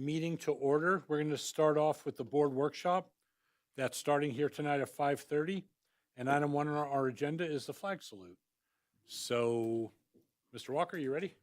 meeting to order. We're going to start off with the board workshop. That's starting here tonight at 5:30. And item one on our agenda is the flag salute. So, Mr. Walker, you ready?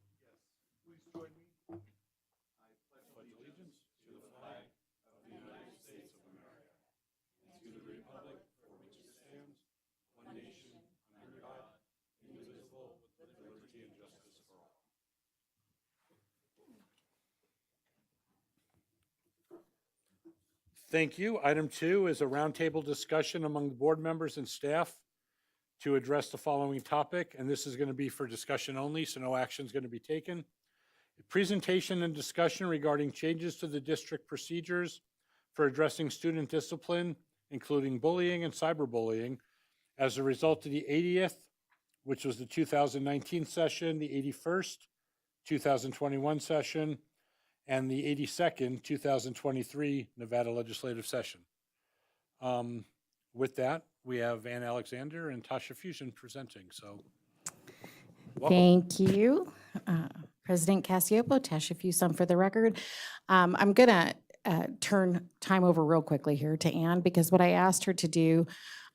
Thank you. Item two is a roundtable discussion among the board members and staff to address the following topic, and this is going to be for discussion only, so no action is going to be taken. Presentation and discussion regarding changes to the district procedures for addressing student discipline, including bullying and cyberbullying, as a result of the 80th, which was the 2019 session, the 81st, 2021 session, and the 82nd, 2023 Nevada legislative session. With that, we have Ann Alexander and Tasha Fusion presenting, so welcome. Thank you. President Casiopo, Tasha Fuson for the record. I'm going to turn time over real quickly here to Ann, because what I asked her to do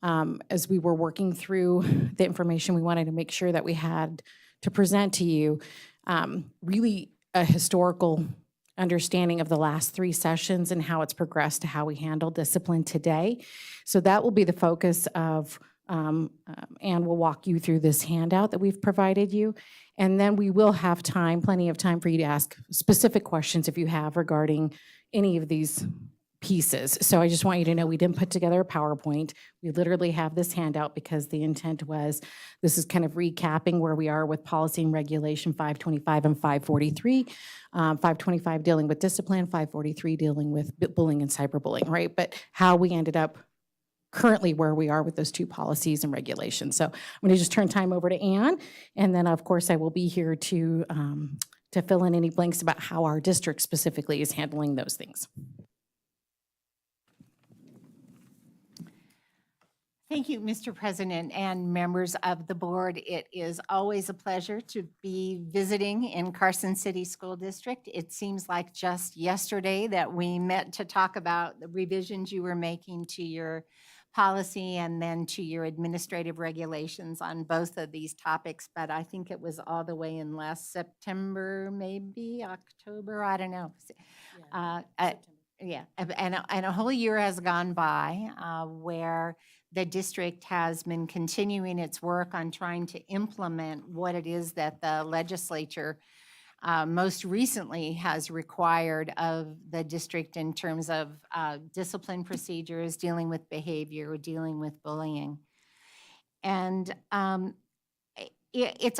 as we were working through the information we wanted to make sure that we had to present to you, really a historical understanding of the last three sessions and how it's progressed to how we handle discipline today. So that will be the focus of, and we'll walk you through this handout that we've provided you. And then we will have time, plenty of time for you to ask specific questions if you have regarding any of these pieces. So I just want you to know we didn't put together a PowerPoint. We literally have this handout because the intent was, this is kind of recapping where we are with policy and regulation 525 and 543. 525 dealing with discipline, 543 dealing with bullying and cyberbullying, right? But how we ended up currently where we are with those two policies and regulations. So I'm going to just turn time over to Ann, and then of course I will be here to fill in any blanks about how our district specifically is handling those things. Thank you, Mr. President and members of the board. It is always a pleasure to be visiting in Carson City School District. It seems like just yesterday that we met to talk about the revisions you were making to your policy and then to your administrative regulations on both of these topics, but I think it was all the way in last September, maybe October, I don't know. Yeah, and a whole year has gone by where the district has been continuing its work on trying to implement what it is that the legislature most recently has required of the district in terms of discipline procedures, dealing with behavior, dealing with bullying. And it's,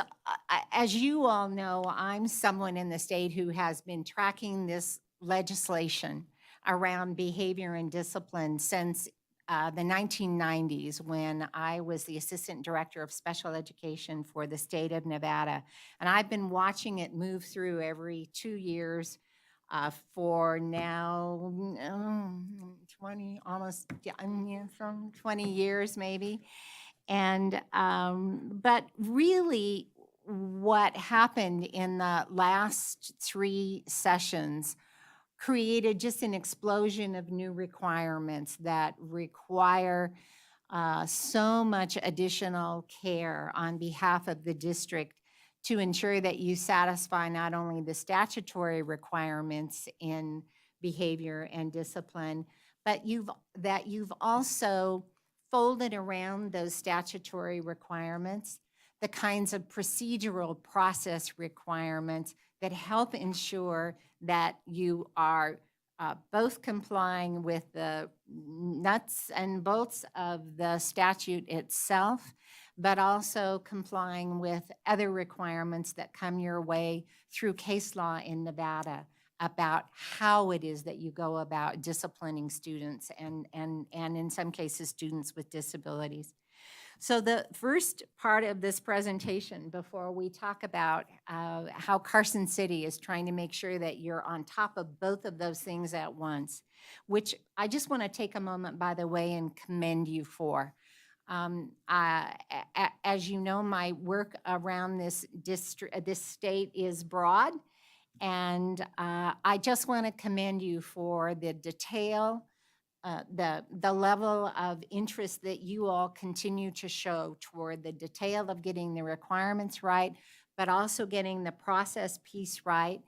as you all know, I'm someone in the state who has been tracking this legislation around behavior and discipline since the 1990s, when I was the Assistant Director of Special Education for the state of Nevada. And I've been watching it move through every 2 years for now 20, almost, from 20 years maybe. And, but really what happened in the last 3 sessions created just an explosion of new requirements that require so much additional care on behalf of the district to ensure that you satisfy not only the statutory requirements in behavior and discipline, but that you've also folded around those statutory requirements the kinds of procedural process requirements that help ensure that you are both complying with the nuts and bolts of the statute itself, but also complying with other requirements that come your way through case law in Nevada about how it is that you go about disciplining students and in some cases students with disabilities. So the first part of this presentation, before we talk about how Carson City is trying to make sure that you're on top of both of those things at once, which I just want to take a moment, by the way, and commend you for. As you know, my work around this district, this state is broad, And I just want to commend you for the detail, the level of interest that you all continue to show toward the detail of getting the requirements right, but also getting the process piece right.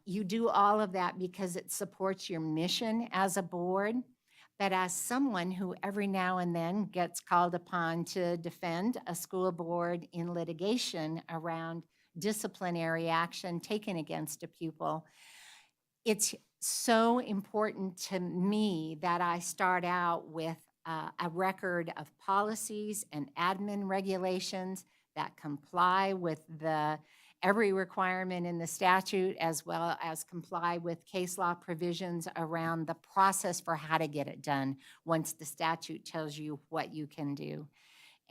You do all of that because it supports your mission as a board. But as someone who every now and then gets called upon to defend a school board in litigation around disciplinary action taken against a pupil, it's so important to me that I start out with a record of policies and admin regulations that comply with every requirement in the statute, as well as comply with case law provisions around the process for how to get it done once the statute tells you what you can do.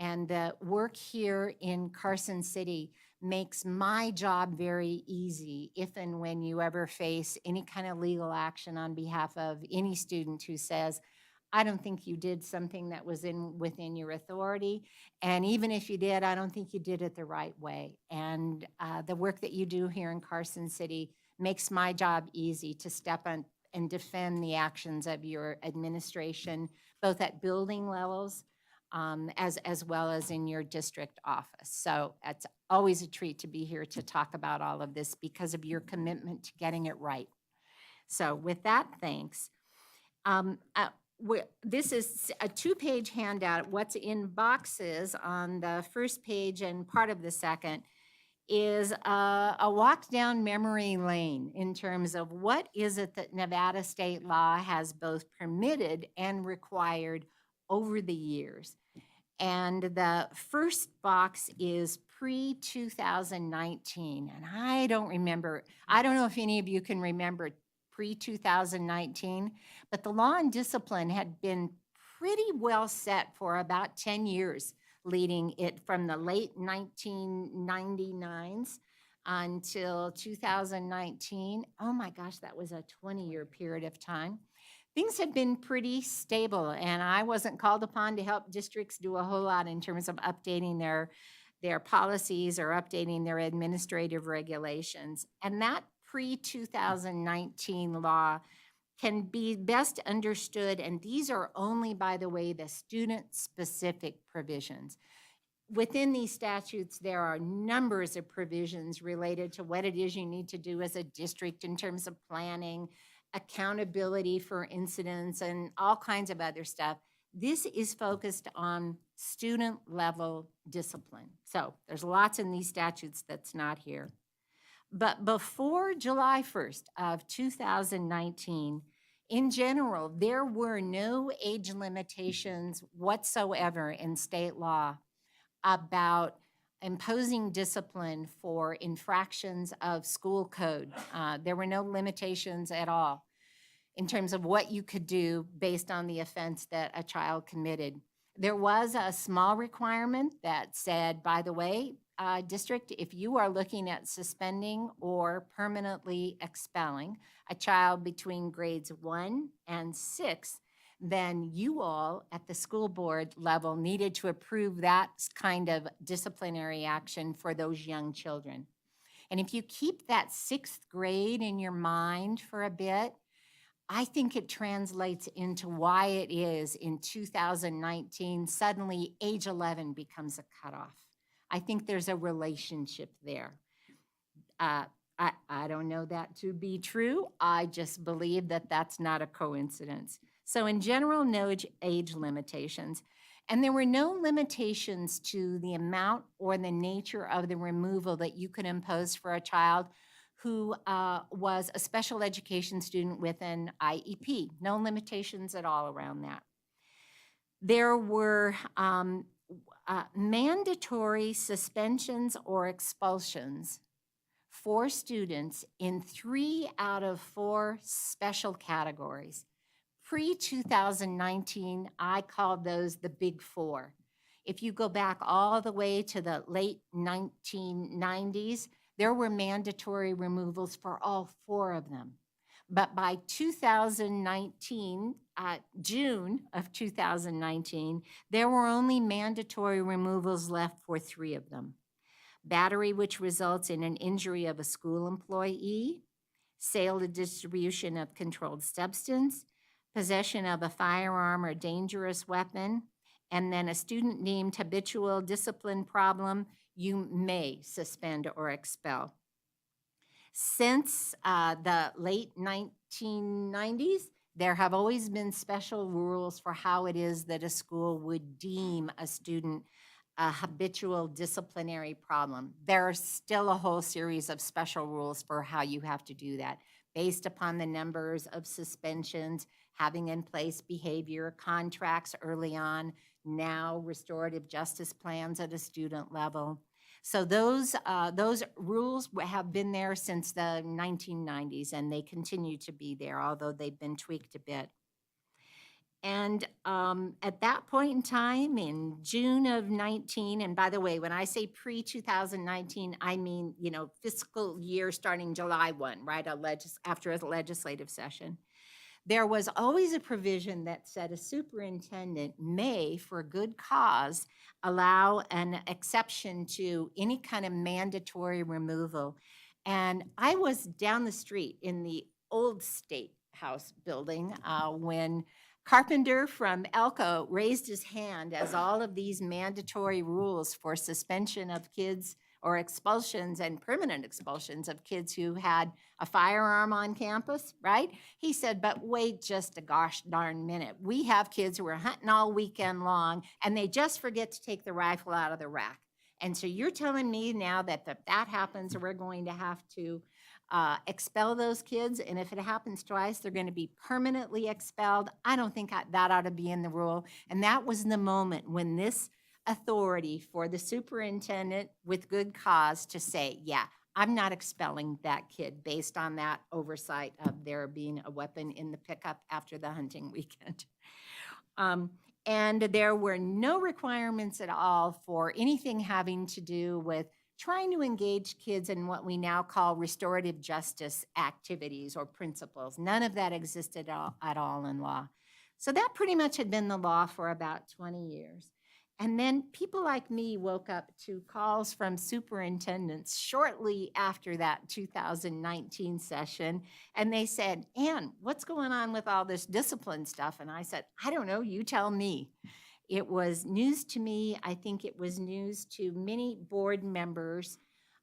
And the work here in Carson City makes my job very easy if and when you ever face any kind of legal action on behalf of any student who says, I don't think you did something that was within your authority. And even if you did, I don't think you did it the right way. And the work that you do here in Carson City makes my job easy to step on and defend the actions of your administration, both at building levels as well as in your district office. So it's always a treat to be here to talk about all of this because of your commitment to getting it right. So with that, thanks. This is a two-page handout. What's in boxes on the first page and part of the second is a walk down memory lane in terms of what is it that Nevada state law has both permitted and required over the years. And the first box is pre-2019. And I don't know if any of you can remember pre-2019, but the law and discipline had been pretty well set for about 10 years, leading it from the late 1999s until 2019. Oh my gosh, that was a 20-year period of time. Things have been pretty stable, and I wasn't called upon to help districts do a whole lot in terms of updating their policies or updating their administrative regulations. And that pre-2019 law can be best understood, and these are only, by the way, the student-specific provisions. Within these statutes, there are numbers of provisions related to what it is you need to do as a district in terms of planning, accountability for incidents, and all kinds of other stuff. This is focused on student level discipline. So there's lots in these statutes that's not here. But before July 1st of 2019, in general, there were no age limitations whatsoever in state law about imposing discipline for infractions of school code. There were no limitations at all in terms of what you could do based on the offense that a child committed. There was a small requirement that said, by the way, district, if you are looking at suspending or permanently expelling a child between grades 1 and 6, then you all at the school board level needed to approve that kind of disciplinary action for those young children. And if you keep that 6th grade in your mind for a bit, I think it translates into why it is in 2019, suddenly age 11 becomes a cutoff. I think there's a relationship there. I don't know that to be true. I just believe that that's not a coincidence. So in general, no age limitations. And there were no limitations to the amount or the nature of the removal that you could impose for a child who was a special education student with an IEP. No limitations at all around that. There were mandatory suspensions or expulsions for students in 3 out of 4 special categories. Pre-2019, I called those the big 4. If you go back all the way to the late 1990s, there were mandatory removals for all 4 of them. But by 2019, June of 2019, there were only mandatory removals left for 3 of them. battery which results in an injury of a school employee, sale or distribution of controlled substance, possession of a firearm or dangerous weapon, and then a student deemed habitual discipline problem, you may suspend or expel. Since the late 1990s, there have always been special rules for how it is that a school would deem a student a habitual disciplinary problem. There are still a whole series of special rules for how you have to do that, based upon the numbers of suspensions, having in place behavior contracts early on, now restorative justice plans at a student level. So those rules have been there since the 1990s, and they continue to be there, although they've been tweaked a bit. And at that point in time, in June of 19, and by the way, when I say pre-2019, I mean, fiscal year starting July 1, right, after a legislative session, there was always a provision that said a superintendent may, for good cause, allow an exception to any kind of mandatory removal. And I was down the street in the old State House building when Carpenter from Elko raised his hand as all of these mandatory rules for suspension of kids or expulsions and permanent expulsions of kids who had a firearm on campus, right? He said, but wait just a gosh darn minute. We have kids who are hunting all weekend long and they just forget to take the rifle out of the rack. And so you're telling me now that if that happens, we're going to have to expel those kids, and if it happens twice, they're going to be permanently expelled. I don't think that ought to be in the rule. And that was the moment when this authority for the superintendent with good cause to say, yeah, I'm not expelling that kid based on that oversight of there being a weapon in the pickup after the hunting weekend. And there were no requirements at all for anything having to do with trying to engage kids in what we now call restorative justice activities or principles. None of that existed at all in law. So that pretty much had been the law for about 20 years. And then people like me woke up to calls from superintendents shortly after that 2019 session. And they said, Ann, what's going on with all this discipline stuff? And I said, I don't know, you tell me. It was news to me. I think it was news to many board members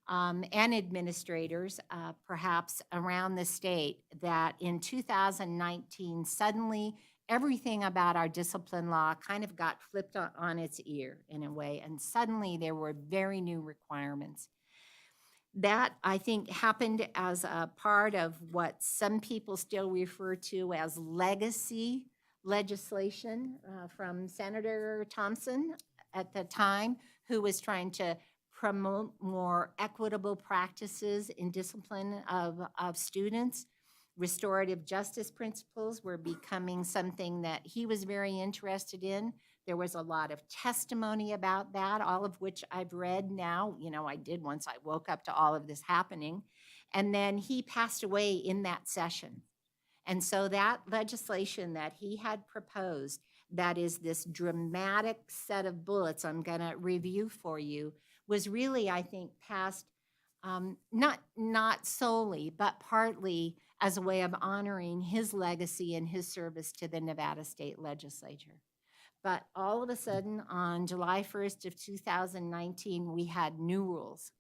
and administrators, perhaps around the state, that in 2019, suddenly everything about our discipline law kind of got flipped on its ear in a way, and suddenly there were very new requirements. That, I think, happened as a part of what some people still refer to as legacy legislation from Senator Thompson at the time, who was trying to promote more equitable practices in discipline of students. Restorative justice principles were becoming something that he was very interested in. There was a lot of testimony about that, all of which I've read now. I did once I woke up to all of this happening. And then he passed away in that session. And so that legislation that he had proposed, that is this dramatic set of bullets I'm going to review for you, was really, I think, passed not solely, but partly as a way of honoring his legacy and his service to the Nevada State Legislature. But all of a sudden, on July 1st of 2019, we had new rules.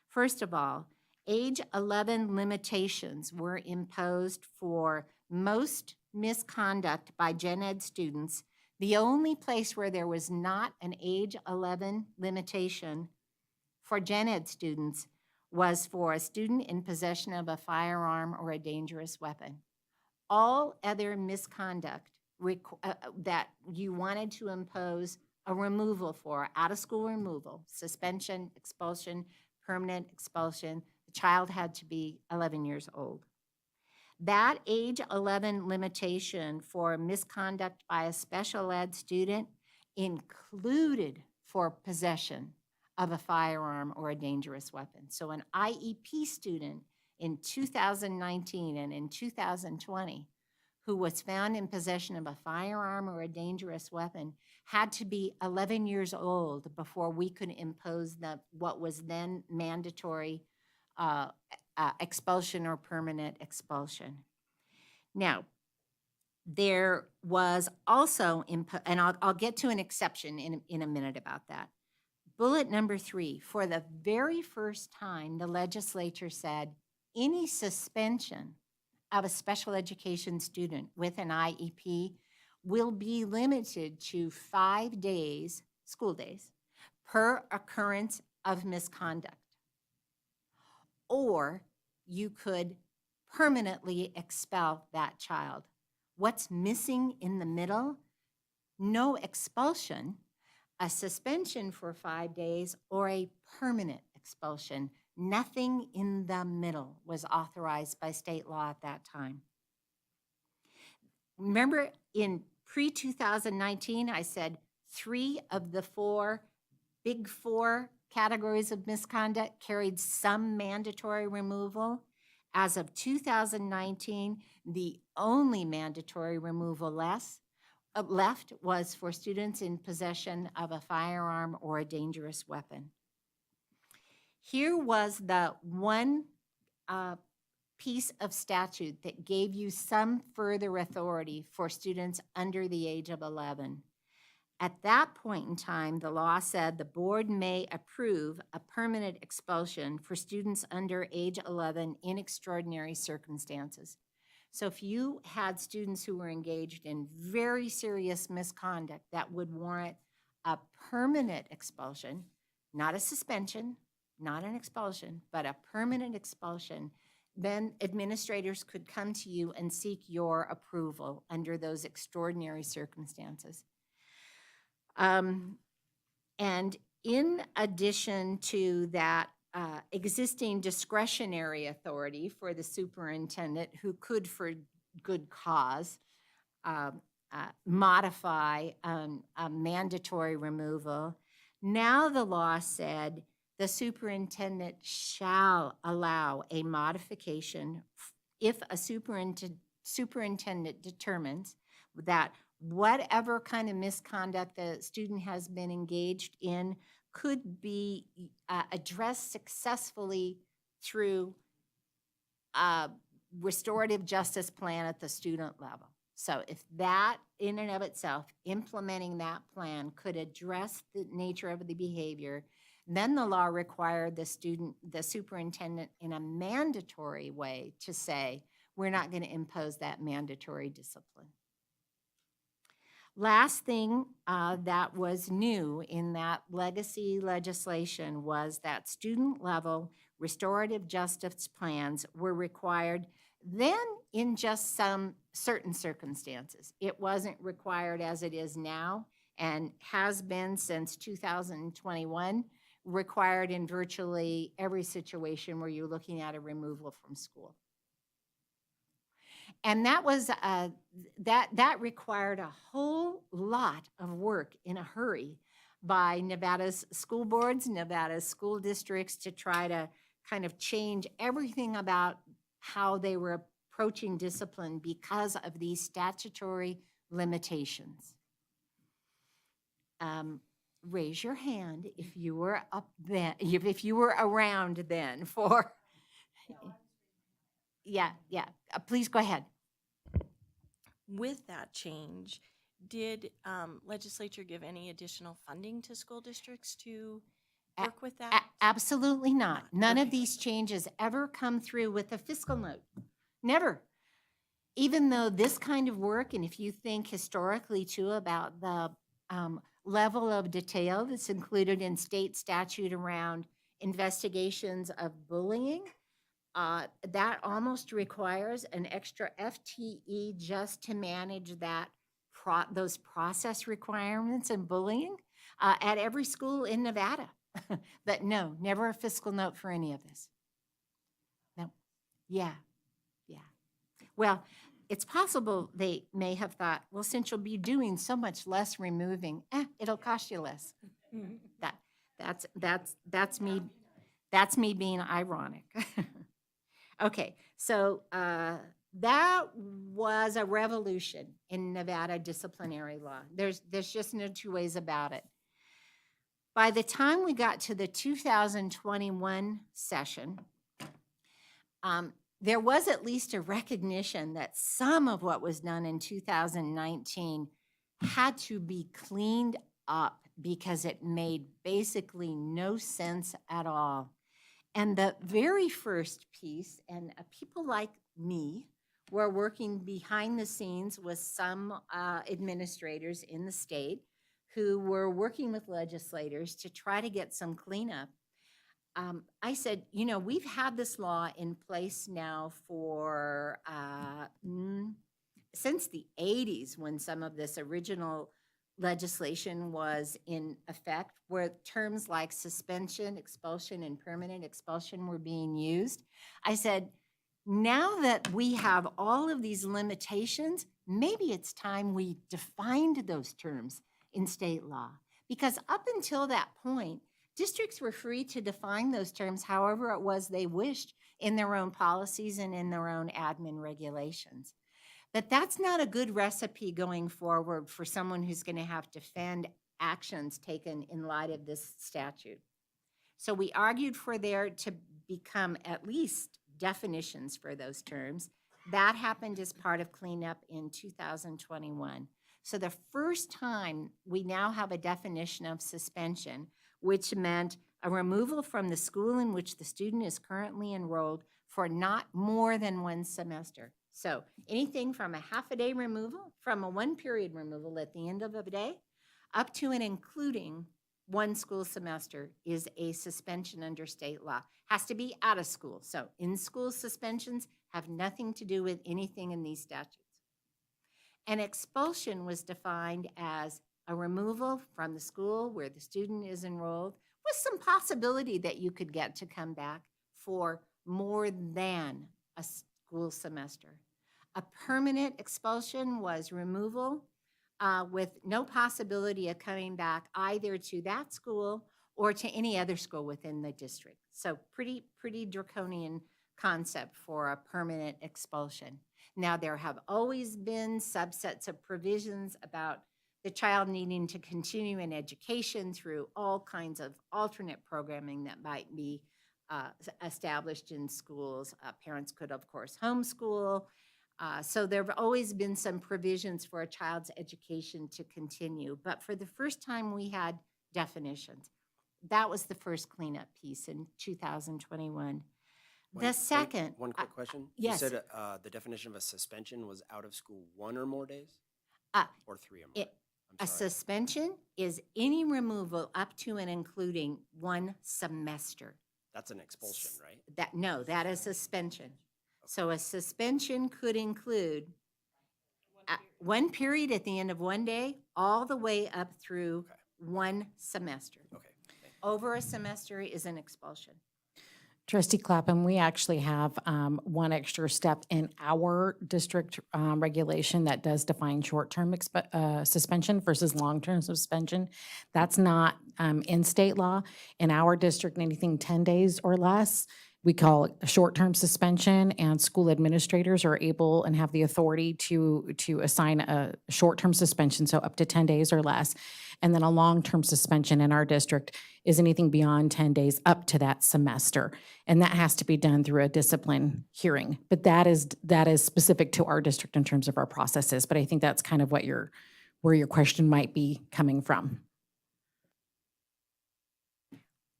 First of all, age 11 limitations were imposed for most misconduct by gen ed students. The only place where there was not an age 11 limitation for gen ed students was for a student in possession of a firearm or a dangerous weapon. All other misconduct that you wanted to impose a removal for, out-of-school removal, suspension, expulsion, permanent expulsion, the child had to be 11 years old. That age 11 limitation for misconduct by a special ed student included for possession of a firearm or a dangerous weapon. So an IEP student in 2019 and in 2020 who was found in possession of a firearm or a dangerous weapon had to be 11 years old before we could impose what was then mandatory expulsion or permanent expulsion. Now, there was also, and I'll get to an exception in a minute about that. Bullet number 3, for the very first time, the legislature said any suspension of a special education student with an IEP will be limited to 5 days, school days, per occurrence of misconduct. Or you could permanently expel that child. What's missing in the middle? No expulsion, a suspension for 5 days, or a permanent expulsion. Nothing in the middle was authorized by state law at that time. Remember in pre-2019, I said 3 of the 4 big 4 categories of misconduct carried some mandatory removal. As of 2019, the only mandatory removal left was for students in possession of a firearm or a dangerous weapon. Here was the one piece of statute that gave you some further authority for students under the age of 11. At that point in time, the law said the board may approve a permanent expulsion for students under age 11 in extraordinary circumstances. So if you had students who were engaged in very serious misconduct that would warrant a permanent expulsion, not a suspension, not an expulsion, but a permanent expulsion, then administrators could come to you and seek your approval under those extraordinary circumstances. And in addition to that existing discretionary authority for the superintendent, who could, for good cause, modify a mandatory removal, now the law said the superintendent shall allow a modification if a superintendent determines that whatever kind of misconduct the student has been engaged in could be addressed successfully through a restorative justice plan at the student level. So if that in and of itself, implementing that plan could address the nature of the behavior, then the law required the superintendent in a mandatory way to say, we're not going to impose that mandatory discipline. Last thing that was new in that legacy legislation was that student level restorative justice plans were required then in just some certain circumstances. It wasn't required as it is now and has been since 2021, required in virtually every situation where you're looking at a removal from school. And that was that required a whole lot of work in a hurry by Nevada's school boards, Nevada's school districts, to try to kind of change everything about how they were approaching discipline because of these statutory limitations. Raise your hand if you were up then, if you were around then for. Yeah. Please go ahead. With that change, did legislature give any additional funding to school districts to work with that? Absolutely not. None of Okay. these changes ever come through with a fiscal note. Never. Even though this kind of work, and if you think historically too about the level of detail that's included in state statute around investigations of bullying, that almost requires an extra FTE just to manage that those process requirements and bullying at every school in Nevada. But no, never a fiscal note for any of this. No. Yeah. Well, it's possible they may have thought, well, since you'll be doing so much less removing, it'll cost you less. That's me being ironic. Okay, so That was a revolution in Nevada disciplinary law. There's just no two ways about it. By the time we got to the 2021 session, there was at least a recognition that some of what was done in 2019 had to be cleaned up because it made basically no sense at all. And the very first piece, and people like me were working behind the scenes with some administrators in the state who were working with legislators to try to get some cleanup. I said, you know, we've had this law in place now for since the 80s, when some of this original legislation was in effect, where terms like suspension, expulsion, and permanent expulsion were being used. I said, now that we have all of these limitations, maybe it's time we defined those terms in state law. Because up until that point, districts were free to define those terms however it was they wished in their own policies and in their own admin regulations. But that's not a good recipe going forward for someone who's going to have to defend actions taken in light of this statute. So we argued for there to become at least definitions for those terms. That happened as part of cleanup in 2021. So the first time we now have a definition of suspension, which meant a removal from the school in which the student is currently enrolled for not more than one semester. So anything from a half a day removal, from a 1-period removal at the end of a day, up to and including 1 school semester is a suspension under state law. Has to be out of school. So in-school suspensions have nothing to do with anything in these statutes. And expulsion was defined as a removal from the school where the student is enrolled with some possibility that you could get to come back for more than a school semester. A permanent expulsion was removal with no possibility of coming back either to that school or to any other school within the district. So pretty draconian concept for a permanent expulsion. Now, there have always been subsets of provisions about the child needing to continue in education through all kinds of alternate programming that might be established in schools. Parents could, of course, homeschool. So there have always been some provisions for a child's education to continue. But for the first time, we had definitions. That was the first cleanup piece in 2021. The second. One quick question. Yes. You said the definition of a suspension was out of school 1 or more days? Or 3 or more? A suspension is any removal up to and including 1 semester. That's an expulsion, right? That is suspension. So a suspension could include 1 period at the end of 1 day, all the way up through 1 semester. Okay. Over a semester is an expulsion. Trustee Clapham, we actually have one extra step in our district regulation that does define short-term suspension versus long-term suspension. That's not in state law. In our district, anything 10 days or less, we call it a short-term suspension, and school administrators are able and have the authority to assign a short-term suspension, so up to 10 days or less. And then a long-term suspension in our district is anything beyond 10 days up to that semester. And that has to be done through a discipline hearing. But that is specific to our district in terms of our processes. But I think that's kind of where your question might be coming from.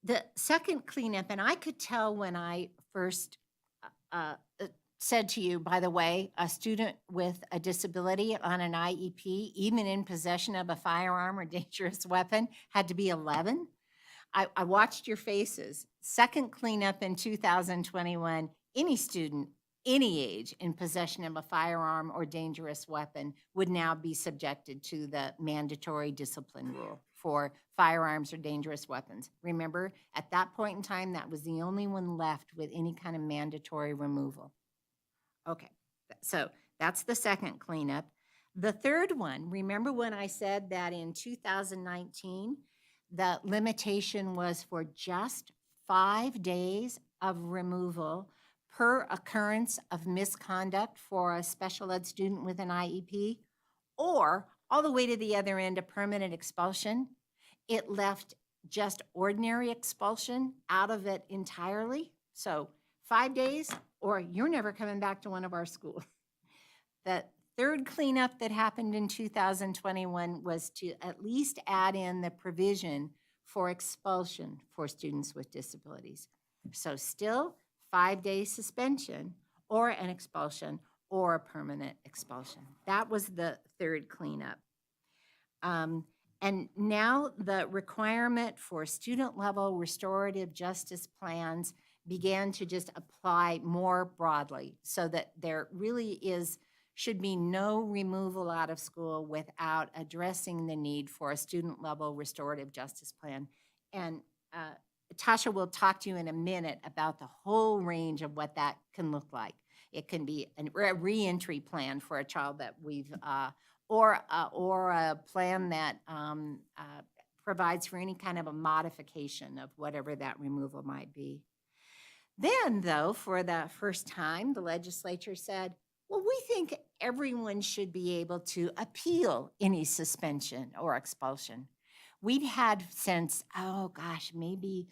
The second cleanup, and I could tell when I first said to you, by the way, a student with a disability on an IEP, even in possession of a firearm or dangerous weapon, had to be 11. I watched your faces. Second cleanup in 2021, any student, any age in possession of a firearm or dangerous weapon would now be subjected to the mandatory discipline rule for firearms or dangerous weapons. Remember, at that point in time, that was the only one left with any kind of mandatory removal. Okay, so that's the second cleanup. The third one, remember when I said that in 2019, the limitation was for just 5 days of removal per occurrence of misconduct for a special ed student with an IEP, or all the way to the other end, a permanent expulsion. It left just ordinary expulsion out of it entirely. So 5 days, or you're never coming back to one of our schools. The third cleanup that happened in 2021 was to at least add in the provision for expulsion for students with disabilities. So still 5-day suspension or an expulsion or a permanent expulsion. That was the third cleanup. And now the requirement for student-level restorative justice plans began to just apply more broadly, so that there really should be no removal out of school without addressing the need for a student-level restorative justice plan. And Tasha will talk to you in a minute about the whole range of what that can look like. It can be a reentry plan for a child that we've, or a plan that provides for any kind of a modification of whatever that removal might be. Then, though, for the first time, the legislature said, well, we think everyone should be able to appeal any suspension or expulsion. We'd had since, oh gosh, maybe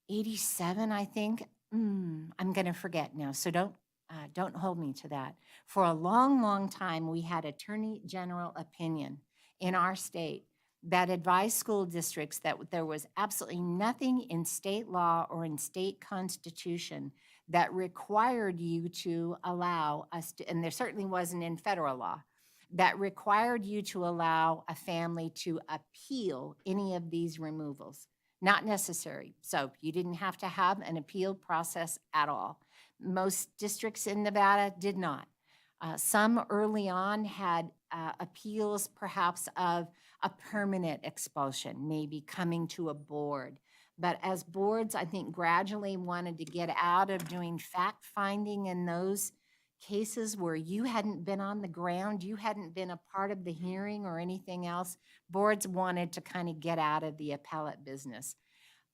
87, I think. I'm going to forget now, so don't hold me to that. For a long, long time, we had Attorney General opinion in our state that advised school districts that there was absolutely nothing in state law or in state constitution that required you to allow us to, and there certainly wasn't in federal law, that required you to allow a family to appeal any of these removals. Not necessary. So you didn't have to have an appeal process at all. Most districts in Nevada did not. Some early on had appeals perhaps of a permanent expulsion, maybe coming to a board. But as boards, I think, gradually wanted to get out of doing fact-finding in those cases where you hadn't been on the ground, you hadn't been a part of the hearing or anything else, boards wanted to kind of get out of the appellate business.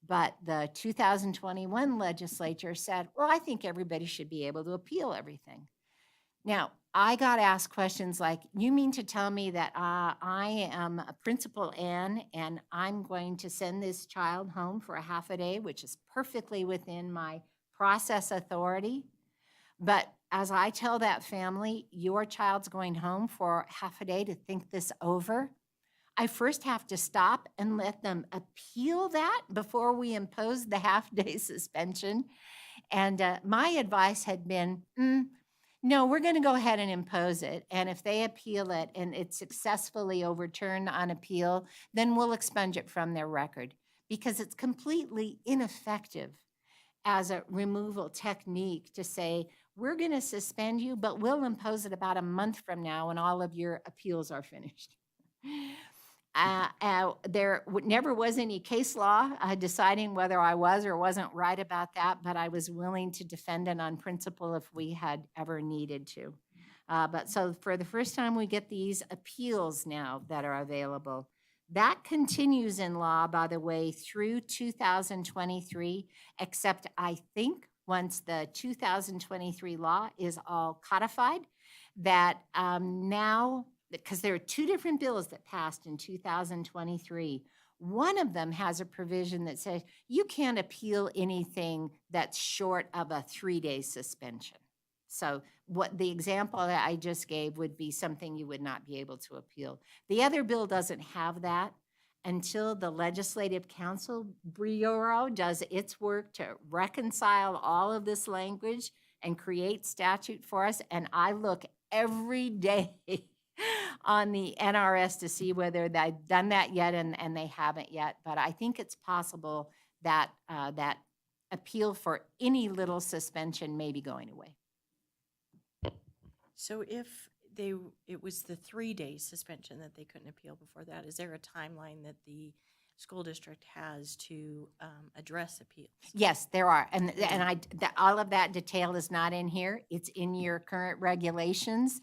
But the 2021 legislature said, well, I think everybody should be able to appeal everything. Now, I got asked questions like, you mean to tell me that I am a Principal Ann and I'm going to send this child home for a half a day, which is perfectly within my process authority? But as I tell that family, your child's going home for half a day to think this over, I first have to stop and let them appeal that before we impose the half-day suspension. And my advice had been, no, we're going to go ahead and impose it. And if they appeal it and it's successfully overturned on appeal, then we'll expunge it from their record, because it's completely ineffective as a removal technique to say, we're going to suspend you, but we'll impose it about a month from now when all of your appeals are finished. There never was any case law deciding whether I was or wasn't right about that, but I was willing to defend it on principle if we had ever needed to. But so for the first time, we get these appeals now that are available. That continues in law, by the way, through 2023, except I think once the 2023 law is all codified, that now, because there are two different bills that passed in 2023. One of them has a provision that says you can't appeal anything that's short of a 3-day suspension. So what the example that I just gave would be something you would not be able to appeal. The other bill doesn't have that until the Legislative Council Bureau does its work to reconcile all of this language and create statute for us. And I look every day on the NRS to see whether they've done that yet, and they haven't yet. But I think it's possible that that appeal for any little suspension may be going away. So if it was the 3-day suspension that they couldn't appeal before that, is there a timeline that the school district has to address appeals. Yes, there are, and all of that detail is not in here. It's in your current regulations.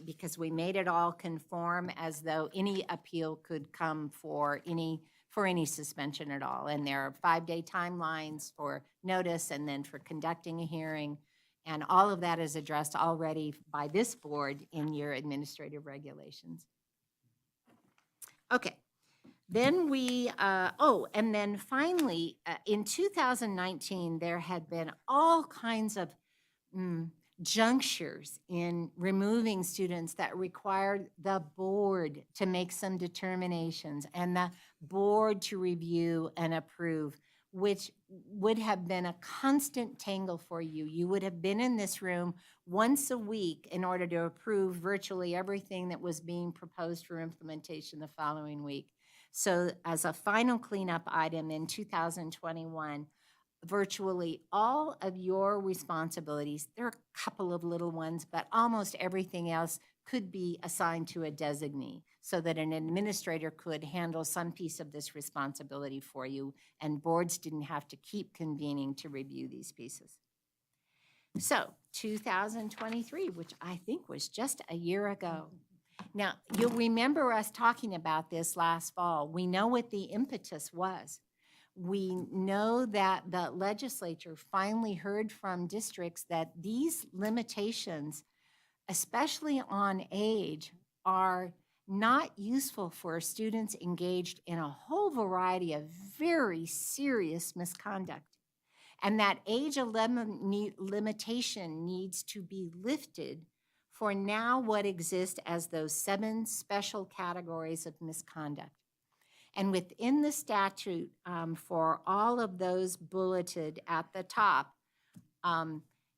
Because we made it all conform as though any appeal could come for any suspension at all. And there are 5-day timelines for notice and then for conducting a hearing. And all of that is addressed already by this board in your administrative regulations. Okay. Then and then finally, in 2019, there had been all kinds of junctures in removing students that required the board to make some determinations and the board to review and approve, which would have been a constant tangle for you. You would have been in this room once a week in order to approve virtually everything that was being proposed for implementation the following week. So as a final cleanup item in 2021, virtually all of your responsibilities, there are a couple of little ones, but almost everything else could be assigned to a designee so that an administrator could handle some piece of this responsibility for you, and boards didn't have to keep convening to review these pieces. So 2023, which I think was just a year ago. Now, you'll remember us talking about this last fall. We know what the impetus was. We know that the legislature finally heard from districts that these limitations, especially on age, are not useful for students engaged in a whole variety of very serious misconduct. And that age 11 limitation needs to be lifted for now what exists as those 7 special categories of misconduct. And within the statute, for all of those bulleted at the top,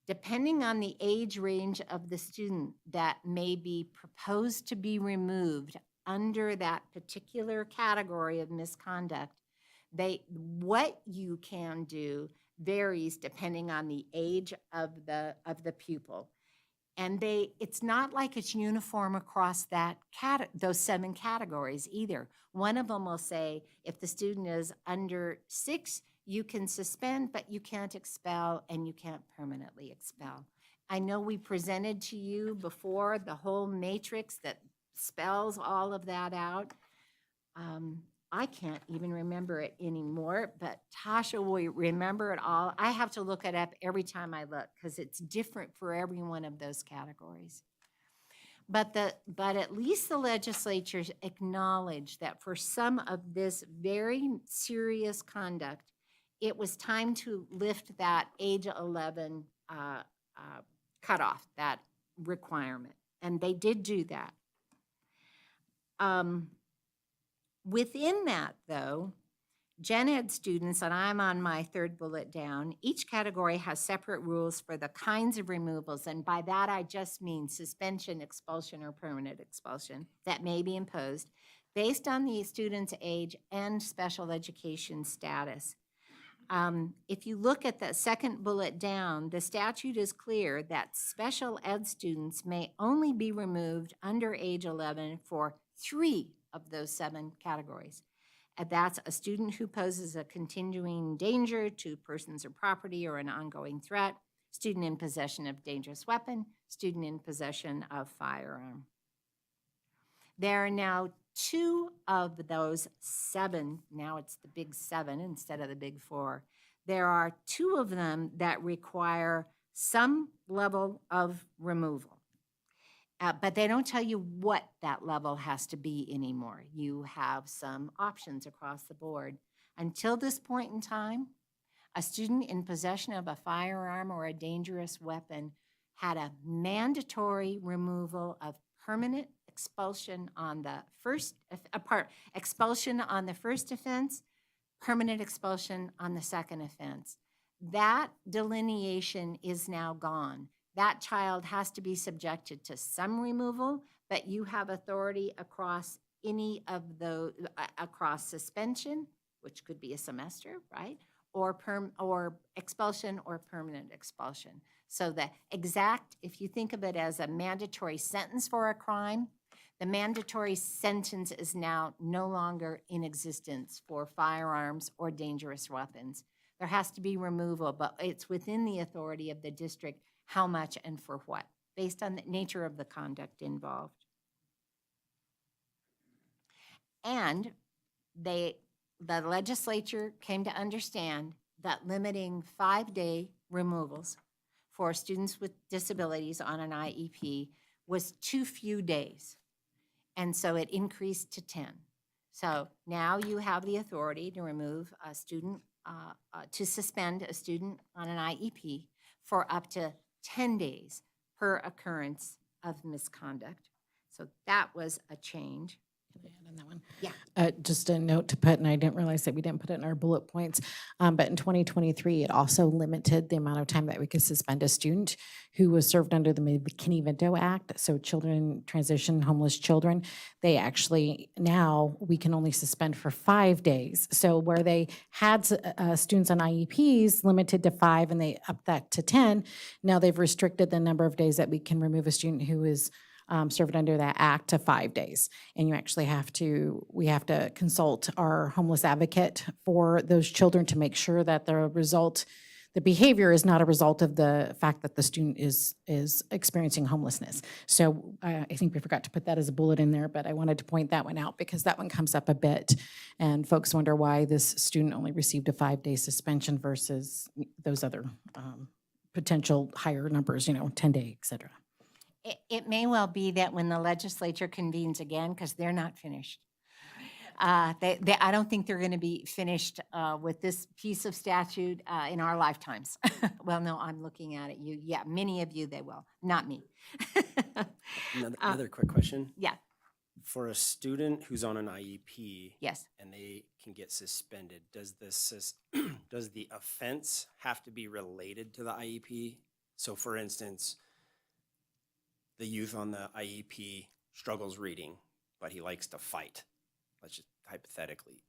depending on the age range of the student that may be proposed to be removed under that particular category of misconduct, what you can do varies depending on the age of the pupil. And it's not like it's uniform across those 7 categories either. One of them will say, if the student is under 6, you can suspend, but you can't expel, and you can't permanently expel. I know we presented to you before the whole matrix that spells all of that out. I can't even remember it anymore, but Tasha will remember it all. I have to look it up every time I look because it's different for every one of those categories. But at least the legislature acknowledged that for some of this very serious conduct, it was time to lift that age 11 cutoff, that requirement. And they did do that. Within that, though, Gen Ed students, and I'm on my 3rd bullet down, each category has separate rules for the kinds of removals, and by that I just mean suspension, expulsion, or permanent expulsion that may be imposed based on the student's age and special education status. If you look at the 2nd bullet down, the statute is clear that special ed students may only be removed under age 11 for 3 of those 7 categories. And that's a student who poses a continuing danger to persons or property or an ongoing threat, student in possession of dangerous weapon, student in possession of firearm. There are now 2 of those 7, now it's the big 7 instead of the big 4. There are 2 of them that require some level of removal. But they don't tell you what that level has to be anymore. You have some options across the board. Until this point in time, a student in possession of a firearm or a dangerous weapon had a mandatory removal of permanent expulsion on the first offense, permanent expulsion on the 2nd offense. That delineation is now gone. That child has to be subjected to some removal, but you have authority across any of those, across suspension, which could be a semester, right? Or expulsion or permanent expulsion. So if you think of it as a mandatory sentence for a crime, The mandatory sentence is now no longer in existence for firearms or dangerous weapons. There has to be removal, but it's within the authority of the district how much and for what, based on the nature of the conduct involved. And the legislature came to understand that limiting 5-day removals for students with disabilities on an IEP was too few days. And so it increased to 10. So now you have the authority to remove a student, to suspend a student on an IEP for up to 10 days per occurrence of misconduct. So that was a change. Can I add on that one? Yeah. Just a note to put, and I didn't realize that we didn't put it in our bullet points, but in 2023, it also limited the amount of time that we could suspend a student who was served under the McKinney-Vento Act. So children, transition homeless children, they actually, now we can only suspend for 5 days. So where they had students on IEPs limited to 5 and they upped that to 10, now they've restricted the number of days that we can remove a student who is served under that act to 5 days. And you actually we have to consult our homeless advocate for those children to make sure that the behavior is not a result of the fact that the student is experiencing homelessness. So I think we forgot to put that as a bullet in there, but I wanted to point that one out because that one comes up a bit. And folks wonder why this student only received a 5-day suspension versus those other potential higher numbers, 10-day, et cetera. It may well be that when the legislature convenes again, because they're not finished, I don't think they're going to be finished with this piece of statute in our lifetimes. Well, no, I'm looking at it. Yeah, many of you, they will, not me. Another quick question. Yeah, For a student who's on an IEP yes. and they can get suspended, does does the offense have to be related to the IEP? So for instance, the youth on the IEP struggles reading, but he likes to fight. Let's just hypothetically.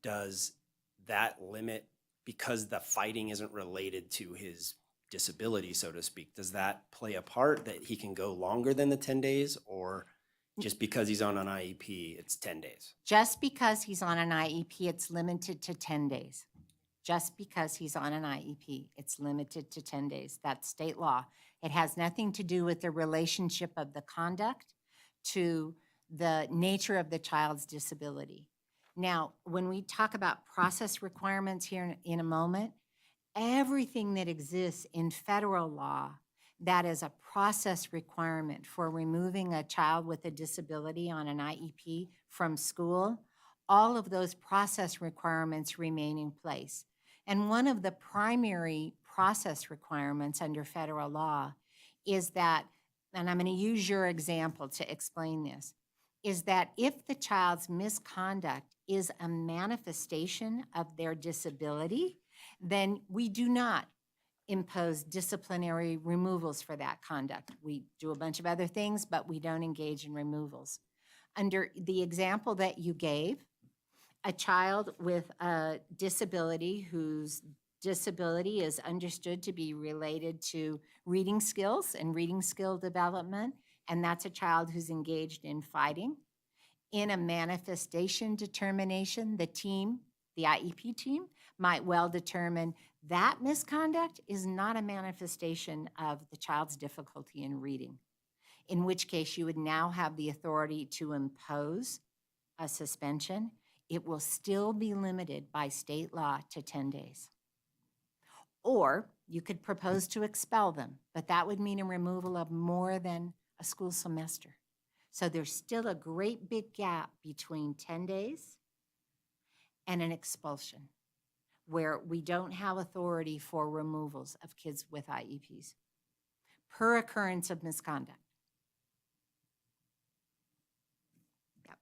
Does that limit, because the fighting isn't related to his disability, so to speak, does that play a part that he can go longer than the 10 days? Or just because he's on an IEP, it's 10 days? Just because he's on an IEP, it's limited to 10 days. Just because he's on an IEP, it's limited to 10 days. That's state law. It has nothing to do with the relationship of the conduct to the nature of the child's disability. Now, when we talk about process requirements here in a moment, everything that exists in federal law that is a process requirement for removing a child with a disability on an IEP from school, all of those process requirements remain in place. And one of the primary process requirements under federal law is that, and I'm going to use your example to explain this, is that if the child's misconduct is a manifestation of their disability, then we do not impose disciplinary removals for that conduct. We do a bunch of other things, but we don't engage in removals. Under the example that you gave, a child with a disability whose disability is understood to be related to reading skills and reading skill development, and that's a child who's engaged in fighting. In a manifestation determination, the IEP team, might well determine that misconduct is not a manifestation of the child's difficulty in reading, in which case you would now have the authority to impose a suspension. It will still be limited by state law to 10 days. Or you could propose to expel them, but that would mean a removal of more than a school semester. So there's still a great big gap between 10 days and an expulsion, where we don't have authority for removals of kids with IEPs per occurrence of misconduct. Yep.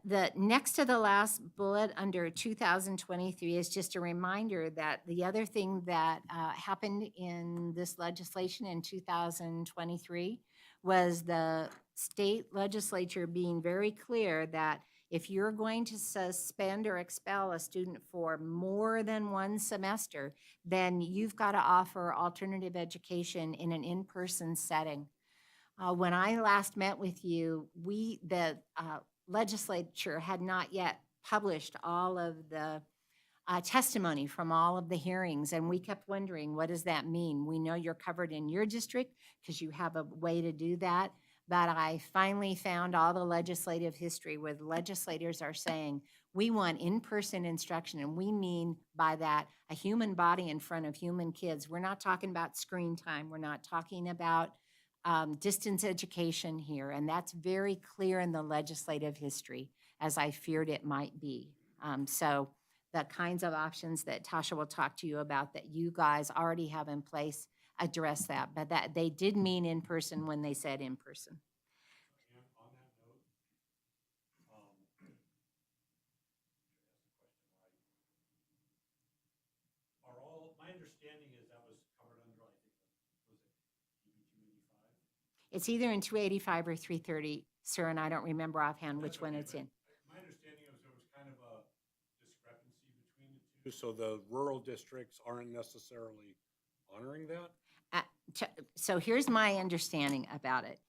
The next to the last bullet under 2023 is just a reminder that the other thing that happened in this legislation in 2023 was the state legislature being very clear that If you're going to suspend or expel a student for more than one semester, then you've got to offer alternative education in an in-person setting. When I last met with you, the legislature had not yet published all of the testimony from all of the hearings, and we kept wondering, what does that mean? We know you're covered in your district because you have a way to do that, but I finally found all the legislative history where the legislators are saying, we want in-person instruction, and we mean by that a human body in front of human kids. We're not talking about screen time. We're not talking about distance education here, and that's very clear in the legislative history, as I feared it might be. So the kinds of options that Tasha will talk to you about that you guys already have in place address that, but that they did mean in person when they said in person. And on that note, are all, my understanding is that was covered under, I think, was it DB 285? It's either in 285 or 330, sir, and I don't remember offhand which one it's in. My understanding is there was kind of a discrepancy between the two, so the rural districts aren't necessarily honoring that? So here's my understanding about it.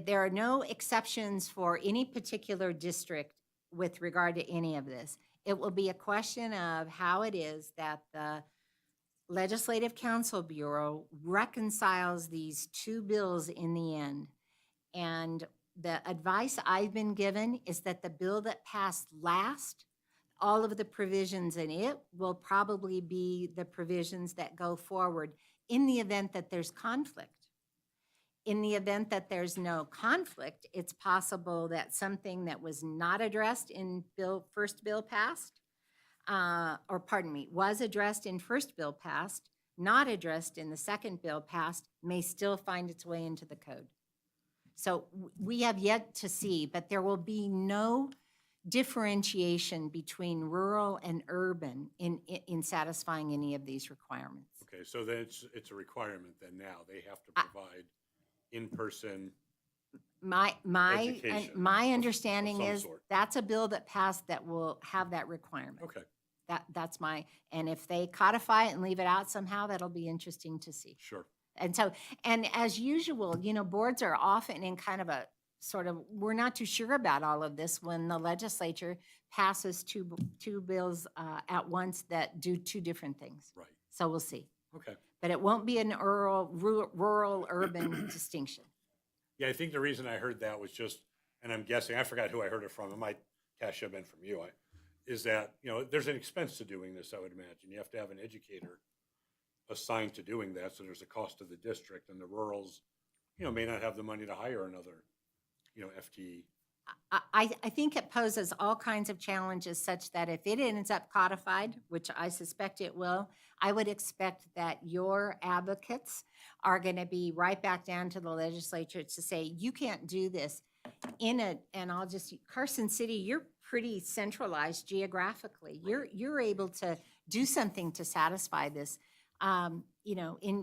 There are no exceptions for any particular district with regard to any of this. It will be a question of how it is that the Legislative Counsel Bureau reconciles these two bills in the end. And the advice I've been given is that the bill that passed last, all of the provisions in it will probably be the provisions that go forward in the event that there's conflict. In the event that there's no conflict, it's possible that something that was not addressed in first bill passed, was addressed in first bill passed, not addressed in the second bill passed, may still find its way into the code. So we have yet to see, but there will be no differentiation between rural and urban in satisfying any of these requirements. Okay, so then it's a requirement then now, they have to provide in-person, My Education my of understanding some is sort. that's a bill that passed that will have that requirement. okay, That's and if they codify it and leave it out somehow, that'll be interesting to see. sure. And so, and as usual, boards are often in kind of a sort of, we're not too sure about all of this when the legislature passes two bills at once that do two different things. Right, So we'll see. okay. But it won't be an rural urban distinction. Yeah, I think the reason I heard that was just, and I'm guessing, I forgot who I heard it from, it might, Cash, have been from you, is that, there's an expense to doing this, I would imagine. You have to have an educator assigned to doing that, so there's a cost to the district, and the rurals, may not have the money to hire another, FTE. I think it poses all kinds of challenges such that if it ends up codified, which I suspect it will, I would expect that your advocates are going to be right back down to the legislature to say, you can't do this Carson City, you're pretty centralized geographically. You're able to do something to satisfy this. In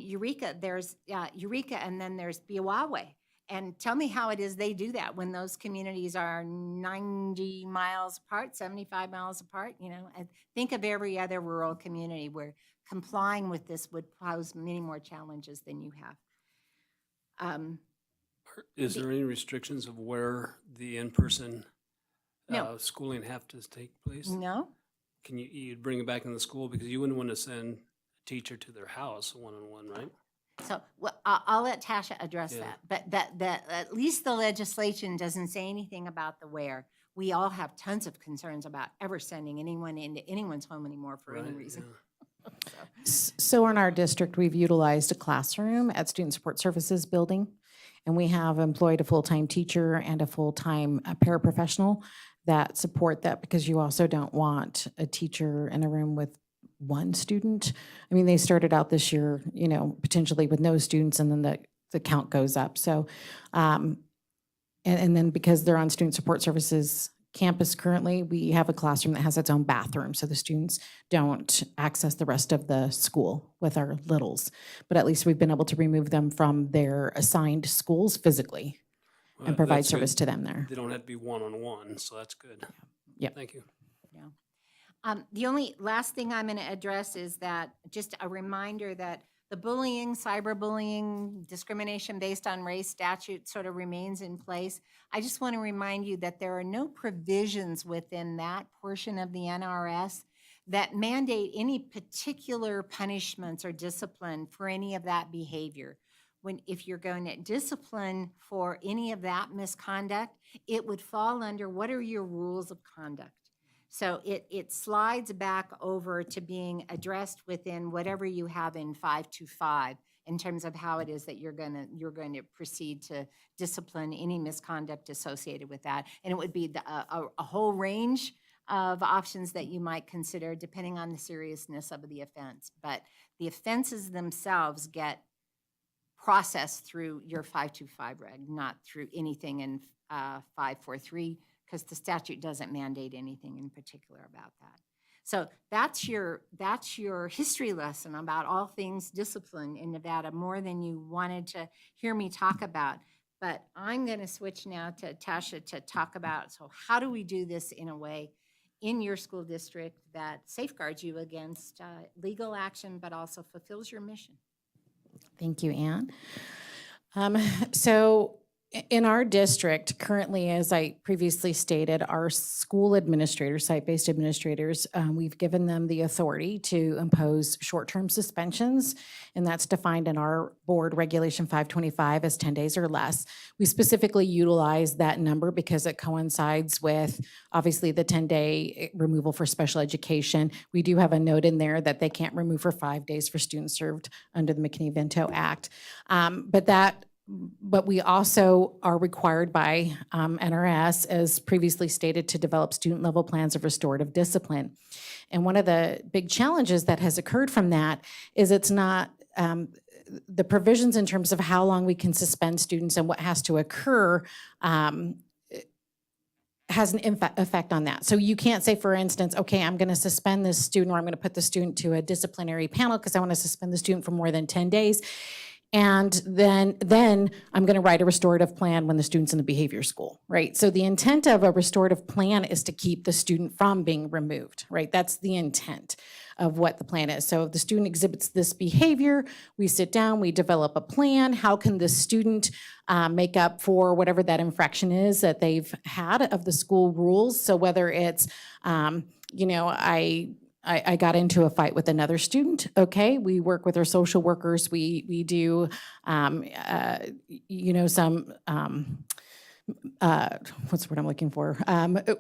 Eureka, there's Eureka, and then there's Biawawe. And tell me how it is they do that when those communities are 90 miles apart, 75 miles apart, and think of every other rural community where complying with this would pose many more challenges than you have. Is there any restrictions of where the in-person No. schooling have to take place? No? Can you'd bring it back in the school because you wouldn't want to send a teacher to their house one-on-one, right? So I'll let Tasha address Yeah. that, but at least the legislation doesn't say anything about the where. We all have tons of concerns about ever sending anyone into anyone's home anymore for any Right, reason. yeah. So in our district, we've utilized a classroom at Student Support Services building, and we have employed a full-time teacher and a full-time paraprofessional that support that, because you also don't want a teacher in a room with one student. I mean, they started out this year, potentially with no students, and then the count goes up. So, and then because they're on Student Support Services campus currently, we have a classroom that has its own bathroom, so the students don't access the rest of the school with our littles. But at least we've been able to remove them from their assigned schools physically. and provide That's good. service to them there. They don't have to be one-on-one, so that's good. Yep. Thank you. The only last thing I'm going to address is that, just a reminder that the bullying, cyberbullying, discrimination based on race statute sort of remains in place. I just want to remind you that there are no provisions within that portion of the NRS that mandate any particular punishments or discipline for any of that behavior. If you're going to discipline for any of that misconduct, it would fall under what are your rules of conduct. So it slides back over to being addressed within whatever you have in 525 in terms of how it is that you're going to proceed to discipline any misconduct associated with that. And it would be a whole range of options that you might consider depending on the seriousness of the offense. But the offenses themselves get processed through your 525 reg, not through anything in 543, because the statute doesn't mandate anything in particular about that. So that's your history lesson about all things discipline in Nevada, more than you wanted to hear me talk about. But I'm going to switch now to Tasha to talk about, so how do we do this in a way in your school district that safeguards you against legal action, but also fulfills your mission? Thank you, Ann. So in our district, currently, as I previously stated, our school administrators, site-based administrators, we've given them the authority to impose short-term suspensions, and that's defined in our board regulation 525 as 10 days or less. We specifically utilize that number because it coincides with, obviously, the 10-day removal for special education. We do have a note in there that they can't remove for 5 days for students served under the McKinney-Vento Act. But we also are required by NRS, as previously stated, to develop student-level plans of restorative discipline. And one of the big challenges that has occurred from that is it's not the provisions in terms of how long we can suspend students and what has to occur has an effect on that. So you can't say, for instance, okay, I'm going to suspend this student, or I'm going to put the student to a disciplinary panel because I want to suspend the student for more than 10 days. And then I'm going to write a restorative plan when the student's in the behavior school, right? So the intent of a restorative plan is to keep the student from being removed, right? That's the intent of what the plan is. So if the student exhibits this behavior, we sit down, we develop a plan. How can the student make up for whatever that infraction is that they've had of the school rules? So whether it's, I got into a fight with another student. Okay, we work with our social workers. We do, some, what's the word I'm looking for?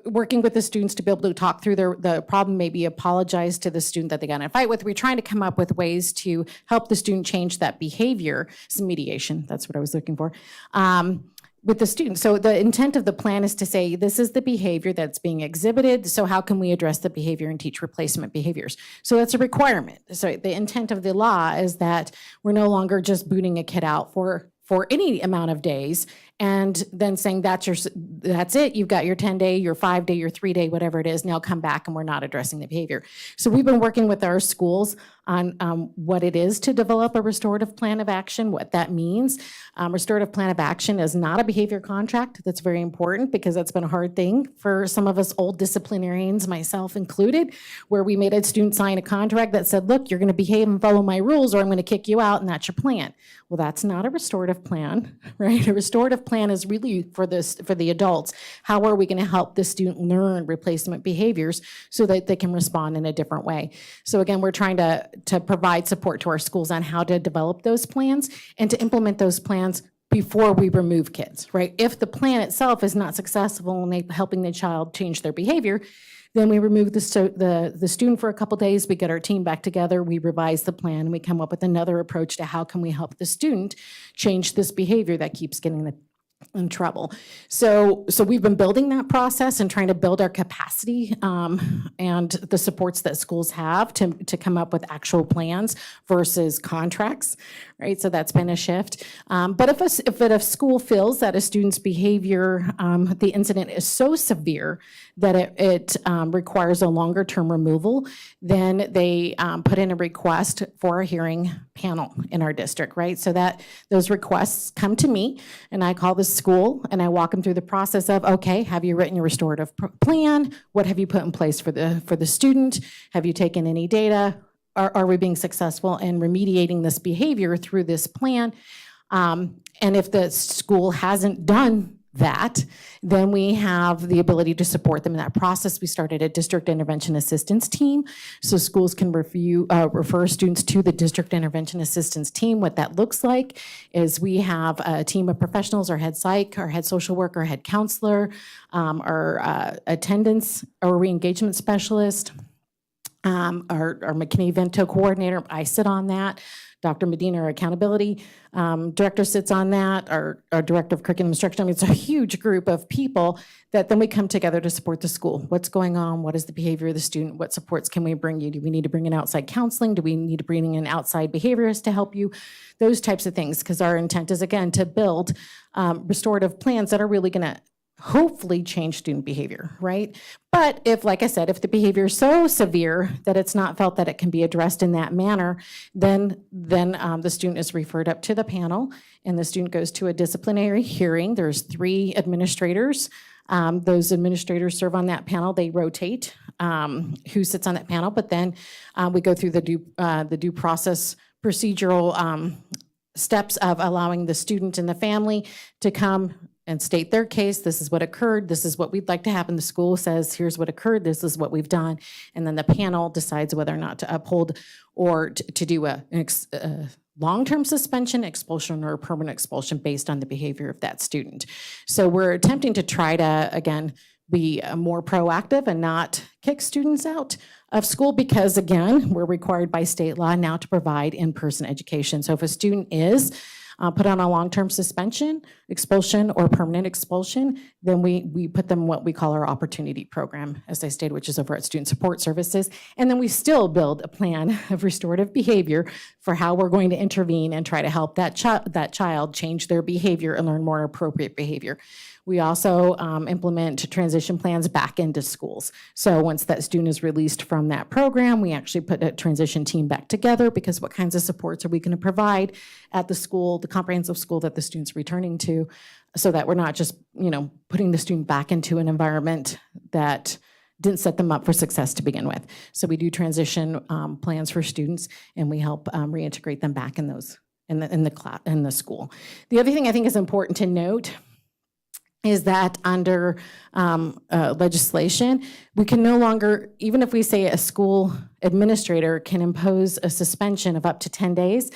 Working with the students to be able to talk through the problem, maybe apologize to the student that they got in a fight with. We're trying to come up with ways to help the student change that behavior. Some mediation, that's what I was looking for. With the students. So the intent of the plan is to say, this is the behavior that's being exhibited, so how can we address the behavior and teach replacement behaviors? So that's a requirement. So the intent of the law is that we're no longer just booting a kid out for any amount of days and then saying that's it, you've got your 10-day, your 5-day, your 3-day, whatever it is, now come back and we're not addressing the behavior. So we've been working with our schools on what it is to develop a restorative plan of action, what that means. Restorative plan of action is not a behavior contract. That's very important because that's been a hard thing for some of us old disciplinarians, myself included, where we made a student sign a contract that said, look, you're going to behave and follow my rules or I'm going to kick you out, and that's your plan. Well, that's not a restorative plan, right? A restorative plan is really for the adults. How are we going to help the student learn replacement behaviors so that they can respond in a different way? So again, we're trying to provide support to our schools on how to develop those plans and to implement those plans before we remove kids, right? If the plan itself is not successful in helping the child change their behavior, then we remove the student for a couple days, we get our team back together, we revise the plan, and we come up with another approach to how can we help the student change this behavior that keeps getting in trouble. So we've been building that process and trying to build our capacity and the supports that schools have to come up with actual plans versus contracts, right? So that's been a shift. But if a school feels that a student's behavior, the incident is so severe that it requires a longer term removal, then they put in a request for a hearing panel in our district, right? So that those requests come to me and I call the school and I walk them through the process of, okay, have you written your restorative plan? What have you put in place for the student? Have you taken any data? Are we being successful in remediating this behavior through this plan? And if the school hasn't done that, then we have the ability to support them in that process. We started a district intervention assistance team, so schools can refer students to the district intervention assistance team. What that looks like is we have a team of professionals, our head psych, our head social worker, our head counselor, our attendance or re-engagement specialist, our McKinney-Vento coordinator. I sit on that. Dr. Medina, our accountability director, sits on that, our director of curriculum instruction. I mean, it's a huge group of people that then we come together to support the school. What's going on? What is the behavior of the student? What supports can we bring you? Do we need to bring in outside counseling? Do we need to bring in outside behaviorists to help you? Those types of things, because our intent is, again, to build restorative plans that are really going to hopefully change student behavior, right? But if, like I said, if the behavior is so severe that it's not felt that it can be addressed in that manner, then the student is referred up to the panel and the student goes to a disciplinary hearing. There's 3 administrators. Those administrators serve on that panel. They rotate who sits on that panel, but then we go through the due process procedural steps of allowing the student and the family to come and state their case. This is what occurred. This is what we'd like to happen. The school says, here's what occurred. This is what we've done. And then the panel decides whether or not to uphold or to do a long-term suspension, expulsion, or permanent expulsion based on the behavior of that student. So we're attempting to try to, again, be more proactive and not kick students out of school because, again, we're required by state law now to provide in-person education. So if a student is put on a long-term suspension, expulsion, or permanent expulsion, then we put them in what we call our opportunity program, as I stated, which is over at Student Support Services. And then we still build a plan of restorative behavior for how we're going to intervene and try to help that child change their behavior and learn more appropriate behavior. We also implement transition plans back into schools. So once that student is released from that program, we actually put a transition team back together because what kinds of supports are we going to provide at the school, the comprehensive school that the student's returning to, so that we're not just, putting the student back into an environment that didn't set them up for success to begin with. So we do transition plans for students, and we help reintegrate them back in those in the school. The other thing I think is important to note is that under legislation, we can no longer, even if we say a school administrator can impose a suspension of up to 10 days,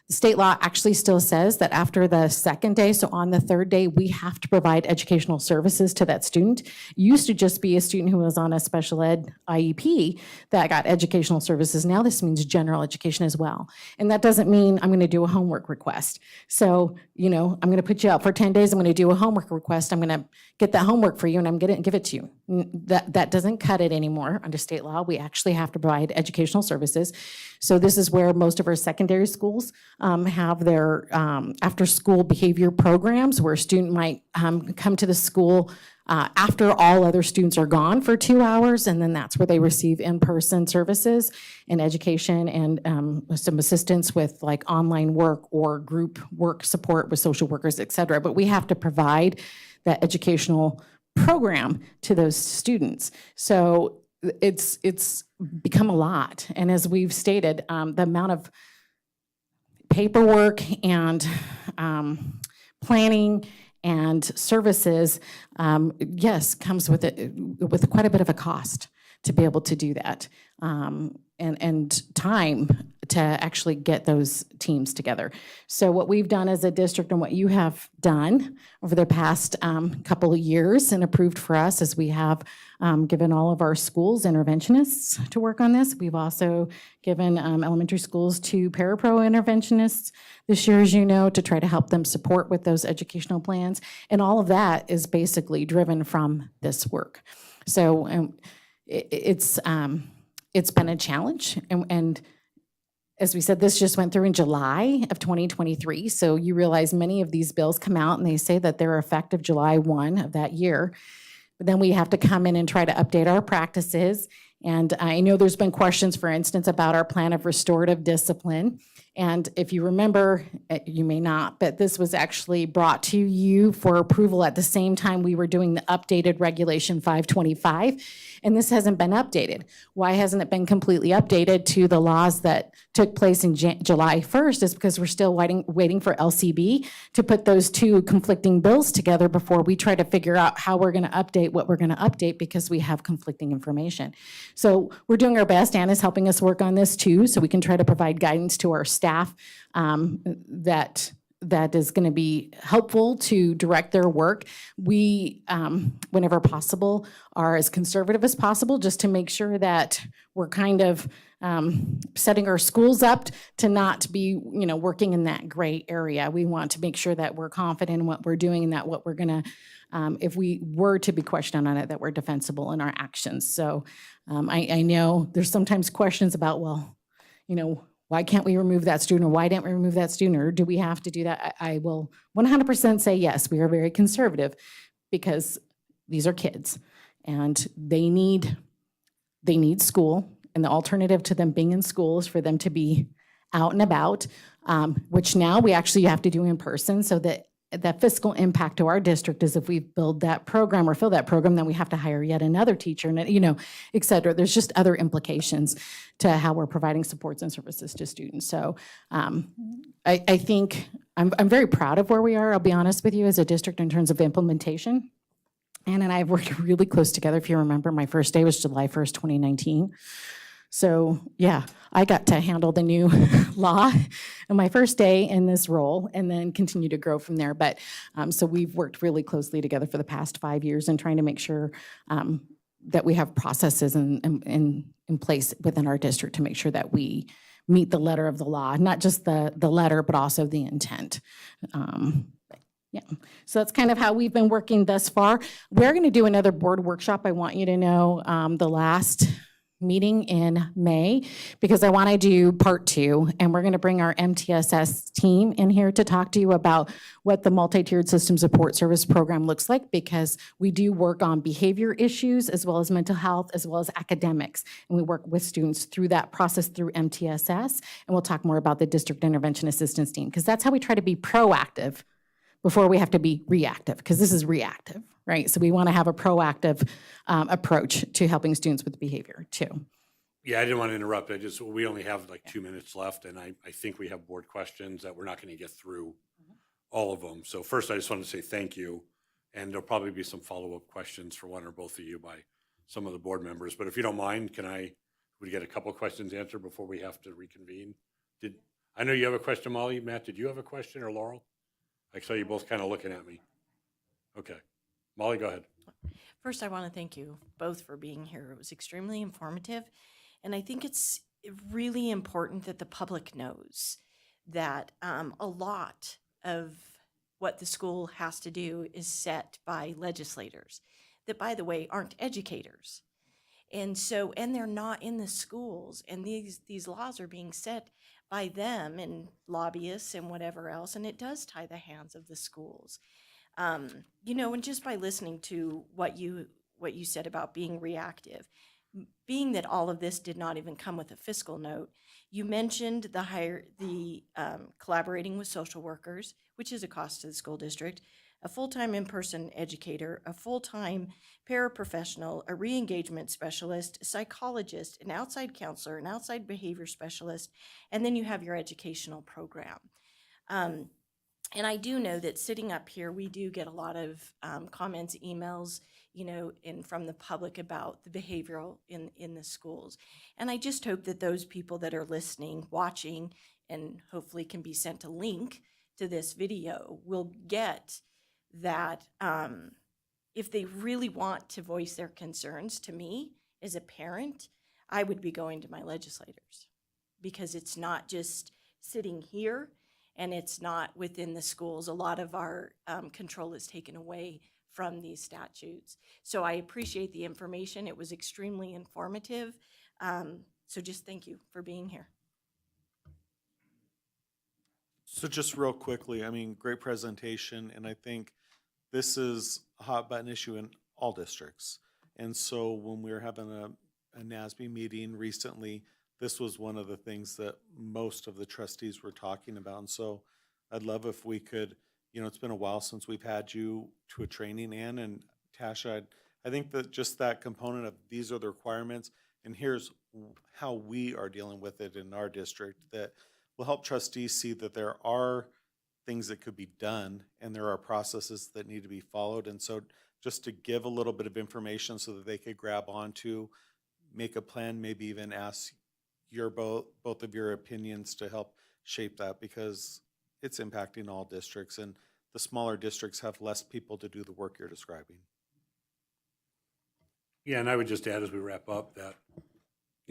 the state law actually still says that after the 2nd day, so on the 3rd day, we have to provide educational services to that student. It used to just be a student who was on a special ed IEP that got educational services. Now this means general education as well. And that doesn't mean I'm going to do a homework request. So, I'm going to put you out for 10 days. I'm going to do a homework request. I'm going to get that homework for you and I'm going to give it to you. That doesn't cut it anymore under state law. We actually have to provide educational services. So this is where most of our secondary schools have their after-school behavior programs where a student might come to the school after all other students are gone for 2 hours, and then that's where they receive in-person services and education and some assistance with like online work or group work support with social workers, et cetera. But we have to provide that educational program to those students. So it's become a lot. And as we've stated, the amount of paperwork and planning and services, yes, comes with quite a bit of a cost to be able to do that, and time to actually get those teams together. So what we've done as a district and what you have done over the past couple of years and approved for us is we have given all of our schools interventionists to work on this. We've also given elementary schools 2 parapro interventionists this year, as you know, to try to help them support with those educational plans. And all of that is basically driven from this work. So it's been a challenge. And as we said, this just went through in July of 2023. So you realize many of these bills come out and they say that they're effective July 1 of that year. But then we have to come in and try to update our practices. And I know there's been questions, for instance, about our plan of restorative discipline. And if you remember, you may not, but this was actually brought to you for approval at the same time we were doing the updated Regulation 525, and this hasn't been updated. Why hasn't it been completely updated to the laws that took place in July 1st is because we're still waiting for LCB to put those two conflicting bills together before we try to figure out how we're going to update what we're going to update because we have conflicting information. So we're doing our best. Anna's helping us work on this too, so we can try to provide guidance to our staff that is going to be helpful to direct their work. We, whenever possible, are as conservative as possible just to make sure that we're kind of setting our schools up to not be, working in that gray area. We want to make sure that we're confident in what we're doing and that what we're going to, if we were to be questioned on it, that we're defensible in our actions. So I know there's sometimes questions about, well, why can't we remove that student, or why didn't we remove that student, or do we have to do that? I will 100% say yes, we are very conservative because these are kids and they need school, and the alternative to them being in school is for them to be out and about, which now we actually have to do in person, so that the fiscal impact to our district is if we build that program or fill that program, then we have to hire yet another teacher and, et cetera. There's just other implications to how we're providing supports and services to students. So I think I'm very proud of where we are, I'll be honest with you, as a district in terms of implementation. Ann and I have worked really close together. If you remember, my first day was July 1st, 2019. So yeah, I got to handle the new law on my first day in this role and then continue to grow from there. But so we've worked really closely together for the past 5 years and trying to make sure that we have processes in place within our district to make sure that we meet the letter of the law, not just the letter, but also the intent. Yeah, so that's kind of how we've been working thus far. We're going to do another board workshop. I want you to know the last meeting in May, because I want to do part 2, and we're going to bring our MTSS team in here to talk to you about what the multi-tiered system support service program looks like, because we do work on behavior issues as well as mental health as well as academics, and we work with students through that process through MTSS, and we'll talk more about the district intervention assistance team, because that's how we try to be proactive before we have to be reactive, because this is reactive, right? So we want to have a proactive approach to helping students with behavior too. Yeah, I didn't want to interrupt. We only have like 2 minutes left, and I think we have board questions that we're not going to get through all of them. So first, I just want to say thank you, and there'll probably be some follow-up questions for one or both of you by some of the board members. But if you don't mind, we get a couple of questions answered before we have to reconvene? I know you have a question, Molly. Matt, did you have a question, or Laurel? I saw you both kind of looking at me. Okay. Molly, go ahead. First, I want to thank you both for being here. It was extremely informative. And I think it's really important that the public knows that a lot of what the school has to do is set by legislators that, by the way, aren't educators. And they're not in the schools. And these laws are being set by them and lobbyists and whatever else. And it does tie the hands of the schools. And just by listening to what you said about being reactive, being that all of this did not even come with a fiscal note, you mentioned the collaborating with social workers, which is a cost to the school district, a full-time in-person educator, a full-time paraprofessional, a re-engagement specialist, a psychologist, an outside counselor, an outside behavior specialist, and then you have your educational program. And I do know that sitting up here, we do get a lot of comments, emails, from the public about the behavioral in the schools. And I just hope that those people that are listening, watching, and hopefully can be sent a link to this video will get that if they really want to voice their concerns to me as a parent, I would be going to my legislators, because it's not just sitting here and it's not within the schools. A lot of our control is taken away from these statutes. So I appreciate the information. It was extremely informative. So just thank you for being here. So just real quickly, great presentation, and I think this is a hot button issue in all districts. And so when we were having a NASB meeting recently, this was one of the things that most of the trustees were talking about. And so I'd love if we could, it's been a while since we've had you to a training, Ann and Tasha. I think that just that component of these are the requirements and here's how we are dealing with it in our district that will help trustees see that there are things that could be done and there are processes that need to be followed. And so just to give a little bit of information so that they could grab onto, make a plan, maybe even ask both of your opinions to help shape that, because it's impacting all districts and the smaller districts have less people to do the work you're describing. Yeah, and I would just add as we wrap up that,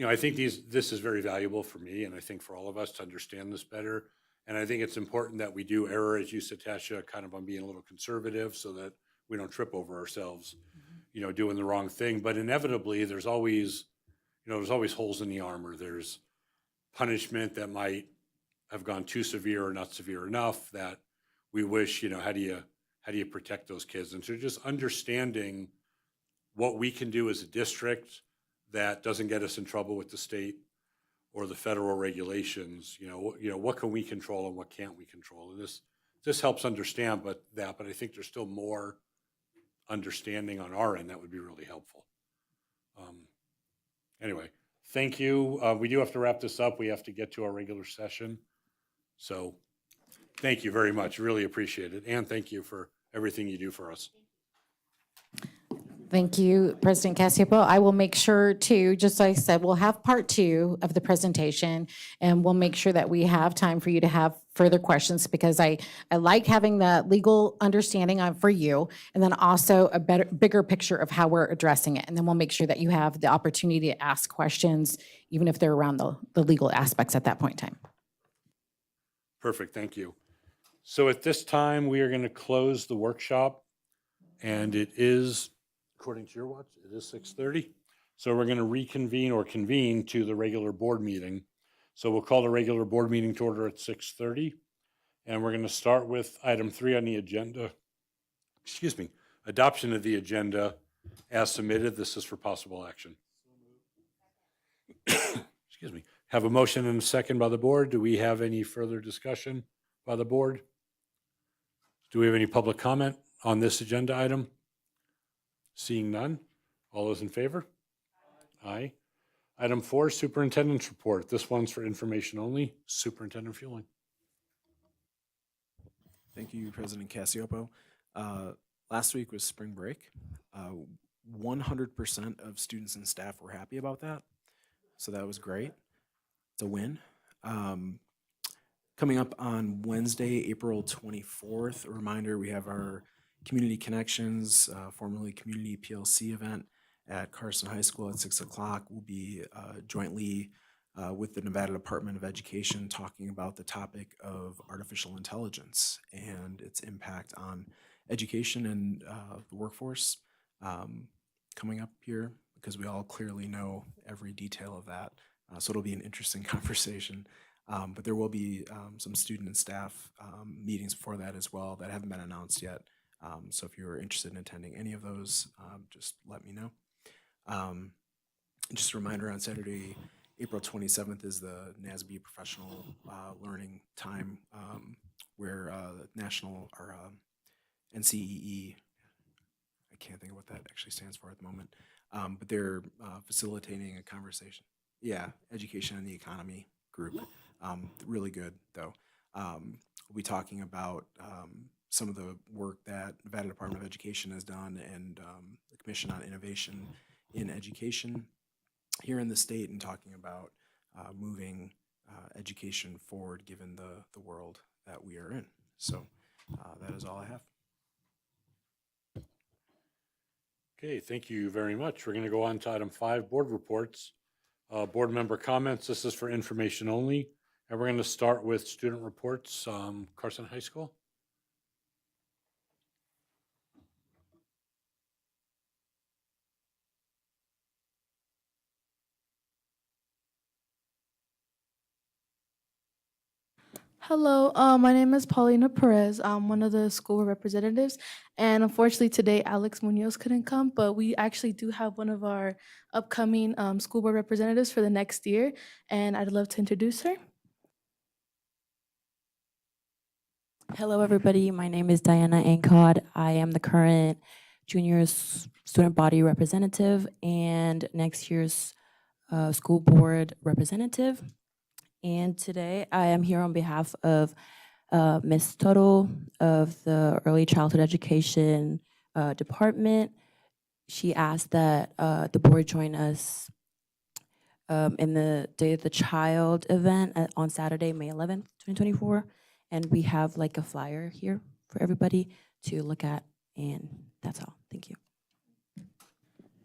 I think this is very valuable for me and I think for all of us to understand this better. And I think it's important that we do err, as you said, Tasha, kind of on being a little conservative so that we don't trip over ourselves, doing the wrong thing. But inevitably, there's always holes in the armor. There's punishment that might have gone too severe or not severe enough that we wish, how do you protect those kids? And so just understanding what we can do as a district that doesn't get us in trouble with the state or the federal regulations, what can we control and what can't we control? And this helps understand, but I think there's still more understanding on our end that would be really helpful. Anyway, thank you. We do have to wrap this up. We have to get to our regular session. So thank you very much. Really appreciate it. And thank you for everything you do for us. Thank you, President Cassioppo. I will make sure to, just like I said, we'll have part 2 of the presentation, and we'll make sure that we have time for you to have further questions, because I like having the legal understanding for you, and then also a bigger picture of how we're addressing it. And then we'll make sure that you have the opportunity to ask questions, even if they're around the legal aspects at that point in time. Perfect. Thank you. So at this time, we are going to close the workshop, and it is, according to your watch, it is 6:30. So we're going to reconvene or convene to the regular board meeting. So we'll call the regular board meeting to order at 6:30. And we're going to start with item 3 on the agenda. Adoption of the agenda as submitted. This is for possible action. Have a motion and a second by the board. Do we have any further discussion by the board? Do we have any public comment on this agenda item? Seeing none. All those in favor? Aye. Item 4, Superintendent's Report. This one's for information only. Superintendent Fueling. Thank you, President Cassioppo. Last week was spring break. 100% of students and staff were happy about that, so that was great. It's a win. Coming up on Wednesday, April 24th, a reminder, we have our Community Connections, formerly Community PLC event at Carson High School at 6 o'clock. We'll be jointly with the Nevada Department of Education talking about the topic of artificial intelligence and its impact on education and the workforce coming up here, because we all clearly know every detail of that. So it'll be an interesting conversation. But there will be some student and staff meetings before that as well that haven't been announced yet. So if you're interested in attending any of those, just let me know. Just a reminder, on Saturday, April 27th is the NASB Professional Learning Time, where national or NCEE, I can't think of what that actually stands for at the moment, but they're facilitating a conversation. Yeah, Education and the Economy group. Really good, though. We'll be talking about some of the work that Nevada Department of Education has done and the Commission on Innovation in Education here in the state, and talking about moving education forward given the world that we are in. So that is all I have. Okay, thank you very much. We're going to go on to item 5, board reports. Board member comments. This is for information only. And we're going to start with student reports. Carson High School. Hello, my name is Paulina Perez. I'm one of the school board representatives, and unfortunately today Alex Munoz couldn't come, but we actually do have one of our upcoming school board representatives for the next year, and I'd love to introduce her. Hello, everybody. My name is Diana Ancod. I am the current student body representative and next year's school board representative. And today I am here on behalf of Ms. Toto of the Early Childhood Education Department. She asked that the board join us in the Day of the Child event on Saturday, May 11th, 2024. And we have like a flyer here for everybody to look at. And that's all. Thank you.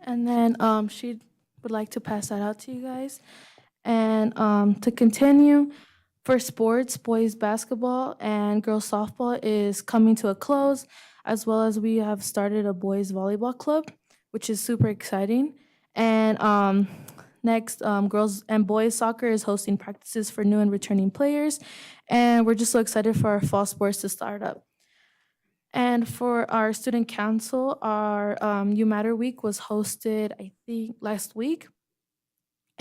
And then she would like to pass that out to you guys. And to continue, for sports, boys basketball and girls softball is coming to a close, as well as we have started a boys volleyball club, which is super exciting. And next, girls and boys soccer is hosting practices for new and returning players. And we're just so excited for our fall sports to start up. And for our student council, our You Matter Week was hosted, I think, last week.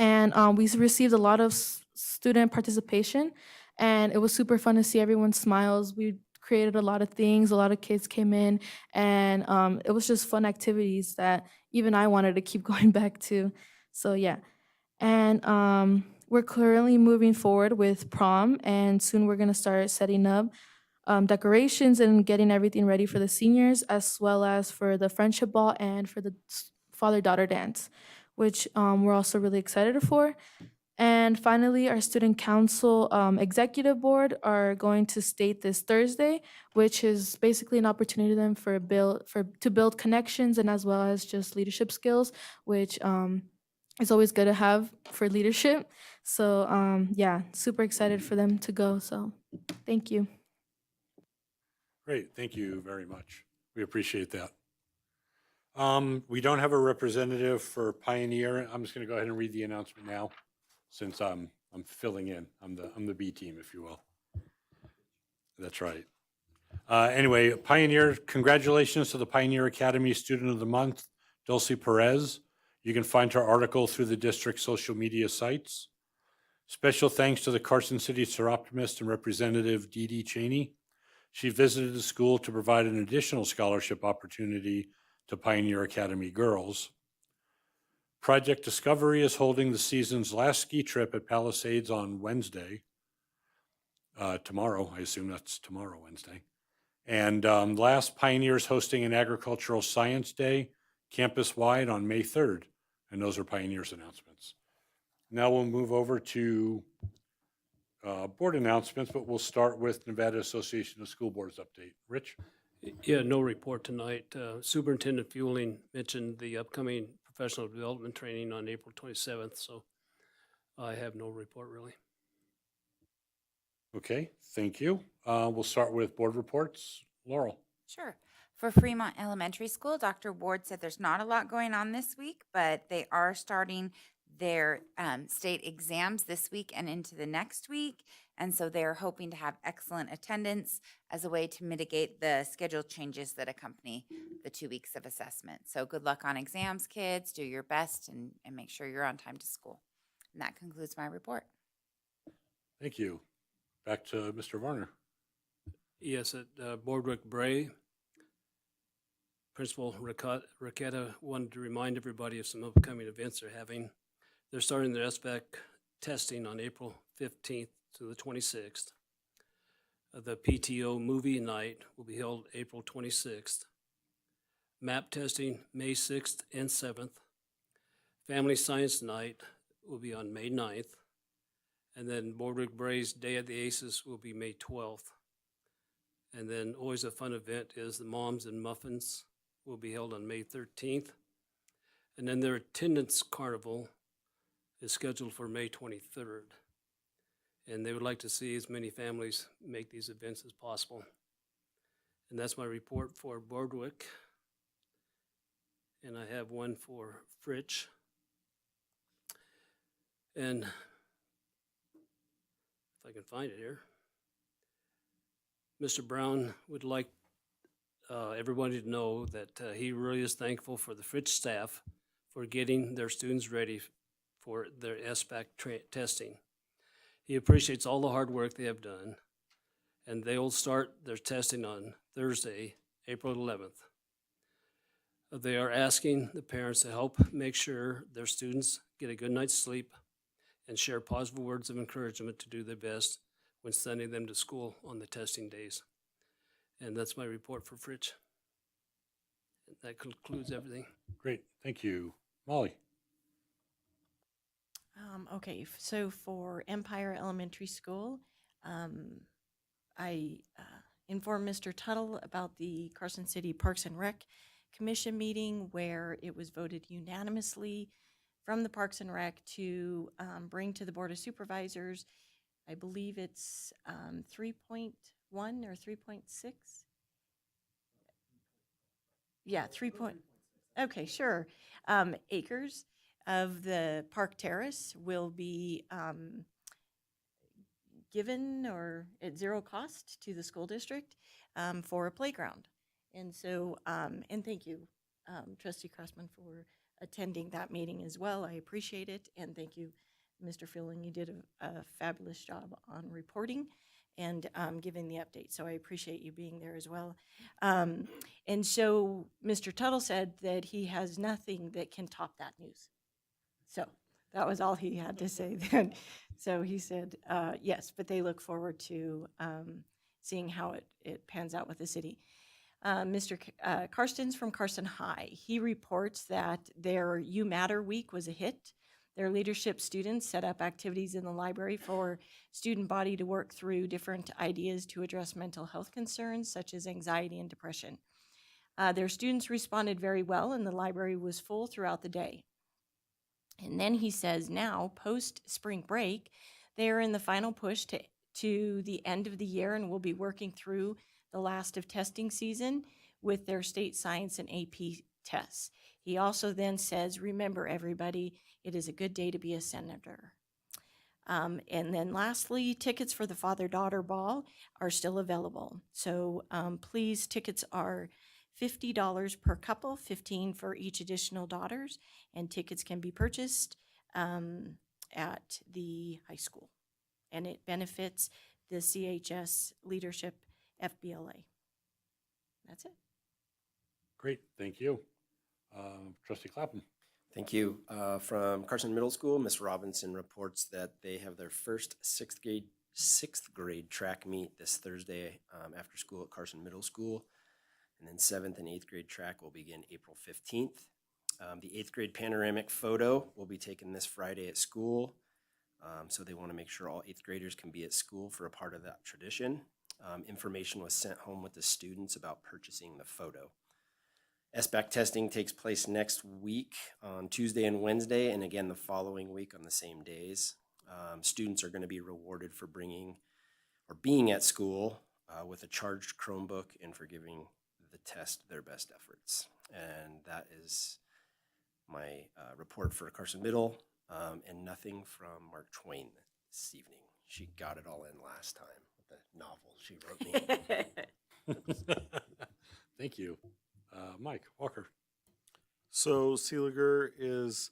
And we received a lot of student participation, and it was super fun to see everyone's smiles. We created a lot of things, a lot of kids came in, and it was just fun activities that even I wanted to keep going back to. So yeah. And we're currently moving forward with prom, and soon we're gonna start setting up decorations and getting everything ready for the seniors, as well as for the friendship ball and for the father-daughter dance, which we're also really excited for. And finally, our student council executive board are going to state this Thursday, which is basically an opportunity then to build connections and as well as just leadership skills, which is always good to have for leadership. So yeah, super excited for them to go. So thank you. Great, thank you very much. We appreciate that. We don't have a representative for Pioneer. I'm just going to go ahead and read the announcement now, since I'm filling in. I'm the B team, if you will. That's right. Anyway, Pioneer, congratulations to the Pioneer Academy Student of the Month, Dulcie Perez. You can find her article through the district's social media sites. Special thanks to the Carson City Seroptimist and Representative Dee Dee Cheney. She visited the school to provide an additional scholarship opportunity to Pioneer Academy girls. Project Discovery is holding the season's last ski trip at Palisades on Wednesday. Tomorrow, I assume that's tomorrow, Wednesday. And last, Pioneer is hosting an Agricultural Science Day campus-wide on May 3rd. And those are Pioneer's announcements. Now we'll move over to board announcements, but we'll start with Nevada Association of School Boards update. Rich? Yeah, no report tonight. Superintendent Fueling mentioned the upcoming professional development training on April 27th, so I have no report really. Okay, thank you. We'll start with board reports. Laurel? Sure. For Fremont Elementary School, Dr. Ward said there's not a lot going on this week, but they are starting their state exams this week and into the next week. And so they're hoping to have excellent attendance as a way to mitigate the schedule changes that accompany the 2 weeks of assessment. So good luck on exams, kids. Do your best and make sure you're on time to school. And that concludes my report. Thank you. Back to Mr. Varner. Yes, at Boardwalk Bray, Principal Raqueta wanted to remind everybody of some upcoming events they're having. They're starting their SBAC testing on April 15th to the 26th. The PTO movie night will be held April 26th. MAP testing May 6th and 7th. Family Science Night will be on May 9th. And then Boardwalk Bray's Day of the Aces will be May 12th. And then always a fun event is the Moms and Muffins will be held on May 13th. And then their attendance carnival is scheduled for May 23rd. And they would like to see as many families make these events as possible. And that's my report for Boardwalk. And I have one for Fritch. And if I can find it here. Mr. Brown would like everybody to know that he really is thankful for the Fritz staff for getting their students ready for their SBAC testing. He appreciates all the hard work they have done, and they will start their testing on Thursday, April 11th. They are asking the parents to help make sure their students get a good night's sleep and share positive words of encouragement to do their best when sending them to school on the testing days. And that's my report for Fritz. That concludes everything. Great, thank you. Molly? Okay, so for Empire Elementary School, I informed Mr. Tuttle about the Carson City Parks and Rec Commission meeting where it was voted unanimously from the Parks and Rec to bring to the Board of Supervisors, I believe it's 3.1 or 3.6? Yeah, 3 point, okay, sure. Acres of the park terrace will be given or at zero cost to the school district for a playground. And so, and thank you, Trustee Crossman, for attending that meeting as well. I appreciate it. And thank you, Mr. Fielding. You did a fabulous job on reporting and giving the update. So I appreciate you being there as well. And so Mr. Tuttle said that he has nothing that can top that news. So that was all he had to say then. So he said, yes, but they look forward to seeing how it pans out with the city. Mr. Carson's from Carson High. He reports that their You Matter Week was a hit. Their leadership students set up activities in the library for student body to work through different ideas to address mental health concerns such as anxiety and depression. Their students responded very well and the library was full throughout the day. And then he says now, post-spring break, they are in the final push to the end of the year and will be working through the last of testing season with their state science and AP tests. He also then says, remember everybody, it is a good day to be a senator. And then lastly, tickets for the father-daughter ball are still available. So please, tickets are $50 per couple, $15 for each additional daughters, and tickets can be purchased at the high school. And it benefits the CHS Leadership FBLA. That's it. Great, thank you. Trustee Clapham? Thank you. From Carson Middle School, Ms. Robinson reports that they have their first sixth grade track meet this Thursday after school at Carson Middle School. And then 7th and 8th grade track will begin April 15th. The 8th grade panoramic photo will be taken this Friday at school. So they want to make sure all 8th graders can be at school for a part of that tradition. Information was sent home with the students about purchasing the photo. SBAC testing takes place next week on Tuesday and Wednesday, and again the following week on the same days. Students are going to be rewarded for bringing or being at school with a charged Chromebook and for giving the test their best efforts. And that is my report for Carson Middle, and nothing from Mark Twain this evening. She got it all in last time with the novel she wrote me. Thank you. Mike Walker? So Seeliger is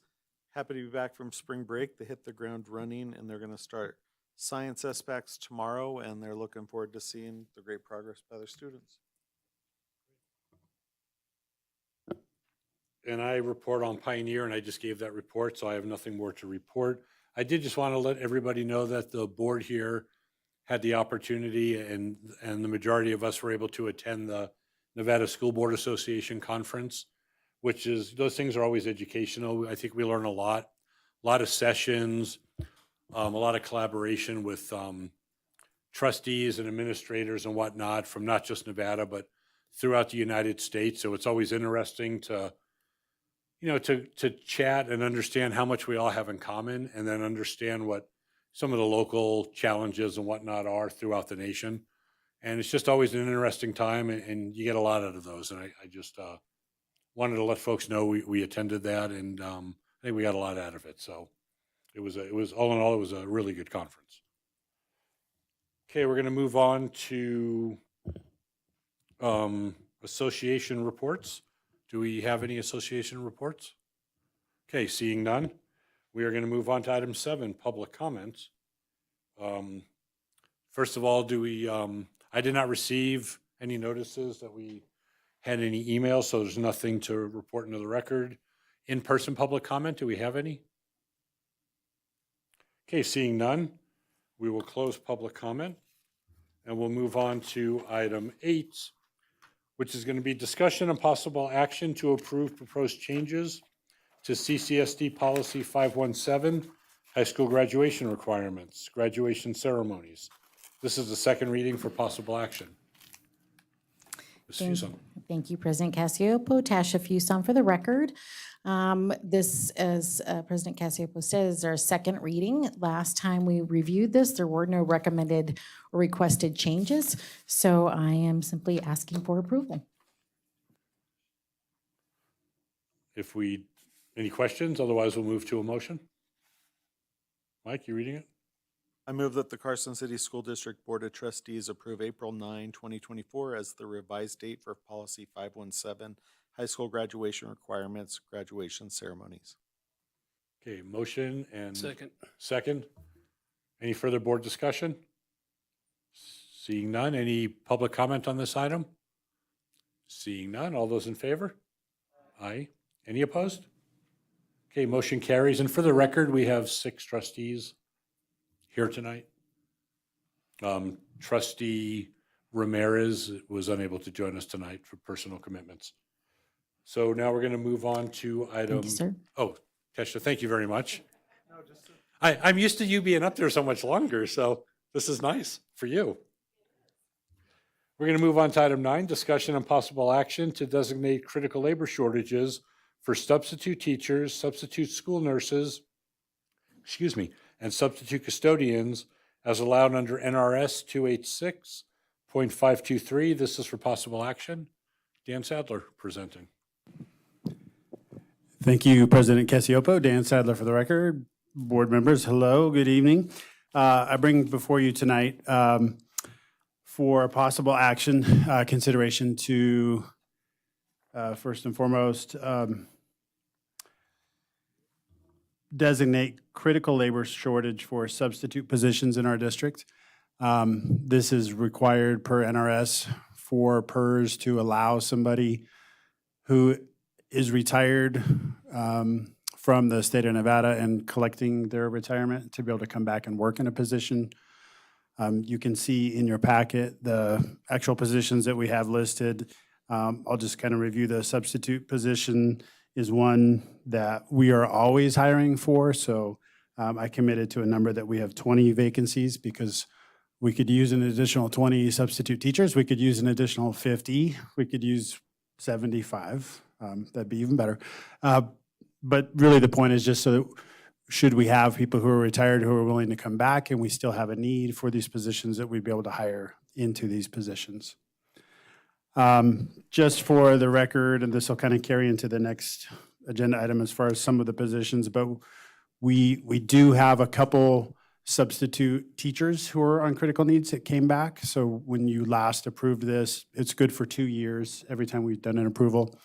happy to be back from spring break. They hit the ground running and they're going to start science SBACs tomorrow, and they're looking forward to seeing the great progress by their students. And I report on Pioneer, and I just gave that report, so I have nothing more to report. I did just want to let everybody know that the board here had the opportunity, and the majority of us were able to attend the Nevada School Board Association conference, which is, those things are always educational. I think we learn a lot of sessions, a lot of collaboration with trustees and administrators and whatnot from not just Nevada, but throughout the United States. So it's always interesting to chat and understand how much we all have in common, and then understand what some of the local challenges and whatnot are throughout the nation. And it's just always an interesting time, and you get a lot out of those. And I just wanted to let folks know we attended that, and I think we got a lot out of it. So it was all in all, it was a really good conference. Okay, we're going to move on to Association reports. Do we have any association reports? Okay, seeing none, we are going to move on to item 7, public comments. First of all, I did not receive any notices that we had any emails, so there's nothing to report into the record. In-person public comment, do we have any? Okay, seeing none, we will close public comment, and we'll move on to item 8, which is going to be discussion and possible action to approve proposed changes to CCSD Policy 517, high school graduation requirements, graduation ceremonies. This is the second reading for possible action. Ms. Fuson. Thank you, President Cassioppo. Tasha Fuson for the record. This, as President Cassioppo says, is our second reading. Last time we reviewed this, there were no recommended or requested changes, so I am simply asking for approval. Any questions? Otherwise, we'll move to a motion. Mike, you reading it? I move that the Carson City School District Board of Trustees approve April 9, 2024 as the revised date for Policy 517, high school graduation requirements, graduation ceremonies. Okay, motion and Second. second. Any further board discussion? Seeing none, any public comment on this item? Seeing none, all those in favor? Aye. Any opposed? Okay, motion carries. And for the record, we have 6 trustees here tonight. Trustee Ramirez was unable to join us tonight for personal commitments. So now we're going to move on to item. Thank you, sir. Oh, Tesha, thank you very much. I'm used to you being up there so much longer, so this is nice for you. We're going to move on to item 9, discussion and possible action to designate critical labor shortages for substitute teachers, substitute school nurses, and substitute custodians as allowed under NRS 286.523. This is for possible action. Dan Sadler presenting. Thank you, President Cassioppo. Dan Sadler for the record. Board members, hello, good evening. I bring before you tonight for possible action consideration to, first and foremost, designate critical labor shortage for substitute positions in our district. This is required per NRS for PERS to allow somebody who is retired from the state of Nevada and collecting their retirement to be able to come back and work in a position. You can see in your packet the actual positions that we have listed. I'll just kind of review. The substitute position is one that we are always hiring for. So I committed to a number that we have 20 vacancies because we could use an additional 20 substitute teachers. We could use an additional 50. We could use 75. That'd be even better. But really the point is just so that should we have people who are retired who are willing to come back and we still have a need for these positions, that we'd be able to hire into these positions. Just for the record, and this will kind of carry into the next agenda item as far as some of the positions, but we do have a couple substitute teachers who are on critical needs that came back. So when you last approved this, it's good for 2 years every time we've done an approval.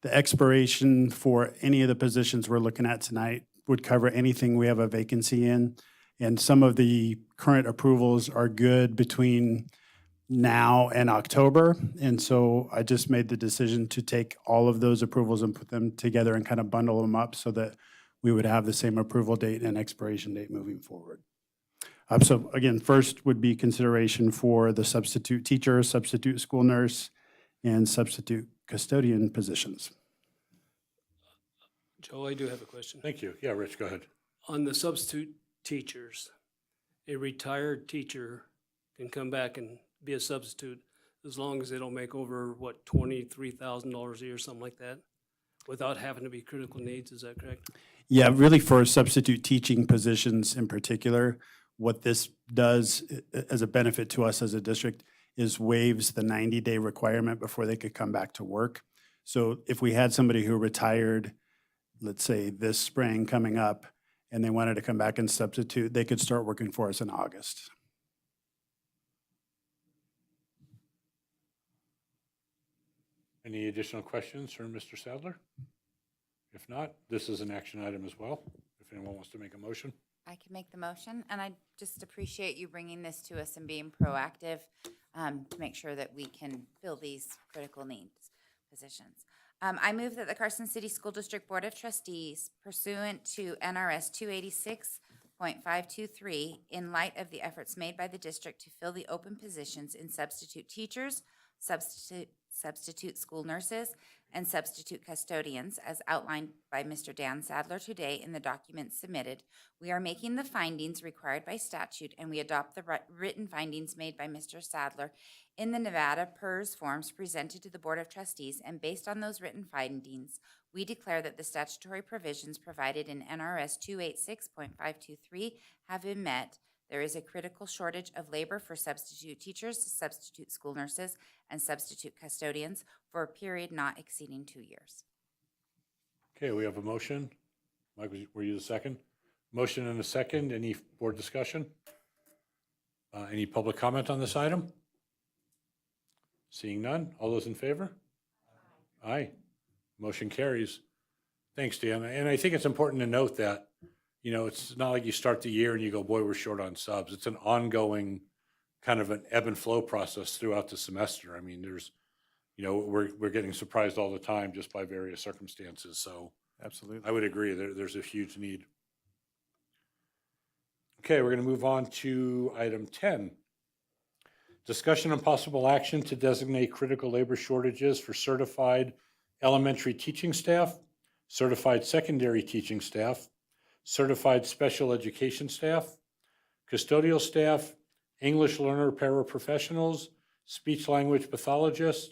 The expiration for any of the positions we're looking at tonight would cover anything we have a vacancy in. And some of the current approvals are good between now and October. And so I just made the decision to take all of those approvals and put them together and kind of bundle them up so that we would have the same approval date and expiration date moving forward. So again, first would be consideration for the substitute teacher, substitute school nurse, and substitute custodian positions. Joe, I do have a question. Thank you. Yeah, Rich, go ahead. On the substitute teachers, a retired teacher can come back and be a substitute as long as they don't make over, what, $23,000 a year, something like that, without having to be critical needs, is that correct? Yeah, really for substitute teaching positions in particular, what this does as a benefit to us as a district is waives the 90-day requirement before they could come back to work. So if we had somebody who retired, let's say this spring coming up, and they wanted to come back and substitute, they could start working for us in August. Any additional questions for Mr. Sadler? If not, this is an action item as well, if anyone wants to make a motion. I can make the motion, and I just appreciate you bringing this to us and being proactive to make sure that we can fill these critical needs positions. I move that the Carson City School District Board of Trustees, pursuant to NRS 286.523, in light of the efforts made by the district to fill the open positions in substitute teachers, substitute school nurses, and substitute custodians, as outlined by Mr. Dan Sadler today in the documents submitted, we are making the findings required by statute, and we adopt the written findings made by Mr. Sadler in the Nevada PERS forms presented to the Board of Trustees, and based on those written findings, we declare that the statutory provisions provided in NRS 286.523 have been met. There is a critical shortage of labor for substitute teachers, substitute school nurses, and substitute custodians for a period not exceeding 2 years. Okay, we have a motion. Mike, were you the second? Motion and a second. Any board discussion? Any public comment on this item? Seeing none. All those in favor? Aye. Motion carries. Thanks, Dan. And I think it's important to note that, you know, it's not like you start the year and you go, boy, we're short on subs. It's an ongoing kind of an ebb and flow process throughout the semester. I mean, there's, you know, we're getting surprised all the time just by various circumstances. So Absolutely. I would agree, there's a huge need. Okay, we're going to move on to item 10. Discussion and possible action to designate critical labor shortages for certified elementary teaching staff, certified secondary teaching staff, certified special education staff, custodial staff, English learner paraprofessionals, speech language pathologists,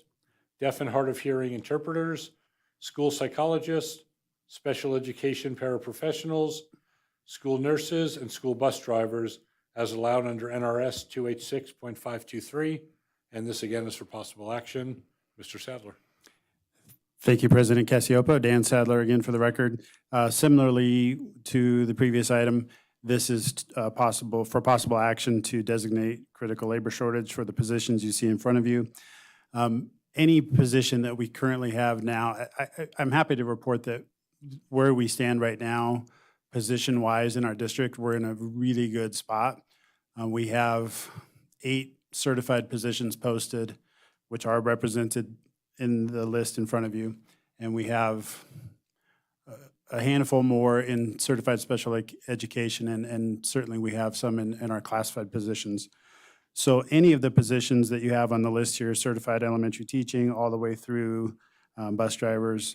deaf and hard of hearing interpreters, school psychologists, special education paraprofessionals, school nurses, and school bus drivers as allowed under NRS 286.523. And this again is for possible action. Mr. Sadler. Thank you, President Cassiopo. Dan Sadler again for the record. Similarly to the previous item, this is possible action to designate critical labor shortage for the positions you see in front of you. Any position that we currently have now, I'm happy to report that where we stand right now, position-wise in our district, we're in a really good spot. We have 8 certified positions posted, which are represented in the list in front of you. And we have a handful more in certified special education, and certainly we have some in our classified positions. So any of the positions that you have on the list here, certified elementary teaching, all the way through bus drivers,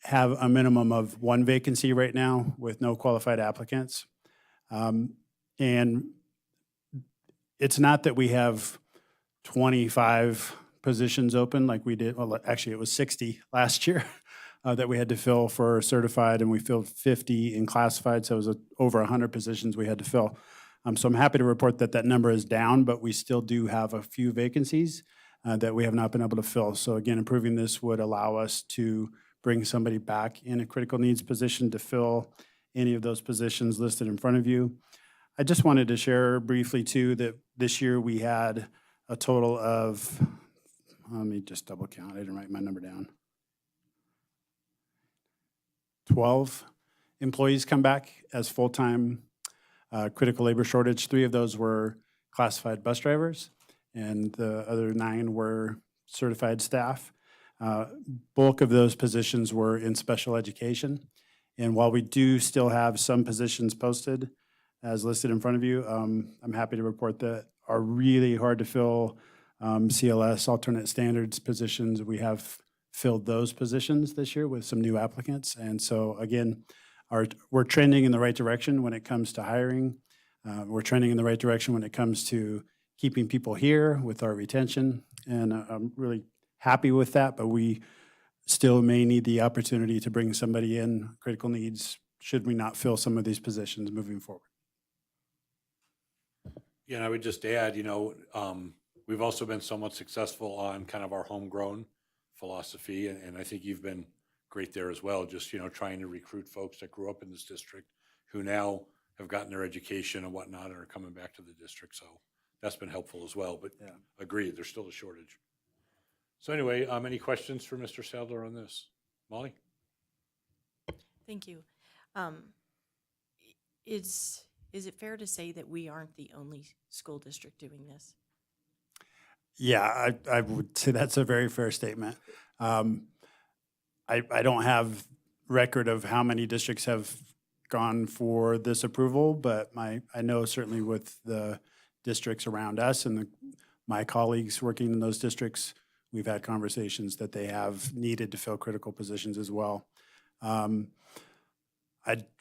have a minimum of 1 vacancy right now with no qualified applicants. And it's not that we have 25 positions open like we did, well, actually it was 60 last year that we had to fill for certified, and we filled 50 in classified, so it was over 100 positions we had to fill. So I'm happy to report that that number is down, but we still do have a few vacancies that we have not been able to fill. So again, improving this would allow us to bring somebody back in a critical needs position to fill any of those positions listed in front of you. I just wanted to share briefly too that this year we had a total of, let me just double count, I didn't write my number down. 12 employees come back as full-time critical labor shortage. 3 of those were classified bus drivers, and the other 9 were certified staff. Bulk of those positions were in special education. And while we do still have some positions posted as listed in front of you, I'm happy to report that are really hard to fill CLS alternate standards positions. We have filled those positions this year with some new applicants. And so again, we're trending in the right direction when it comes to hiring. We're trending in the right direction when it comes to keeping people here with our retention. And I'm really happy with that, but we still may need the opportunity to bring somebody in, critical needs, should we not fill some of these positions moving forward. Yeah, and I would just add, you know, we've also been somewhat successful on kind of our homegrown philosophy, and I think you've been great there as well, just, you know, trying to recruit folks that grew up in this district who now have gotten their education and whatnot and are coming back to the district. So that's been helpful as well, but Yeah. agreed, there's still a shortage. So anyway, any questions for Mr. Sadler on this? Molly? Thank you. Um, is it fair to say that we aren't the only school district doing this? Yeah, I would say that's a very fair statement. I don't have record of how many districts have gone for this approval, but I know certainly with the districts around us and my colleagues working in those districts, we've had conversations that they have needed to fill critical positions as well.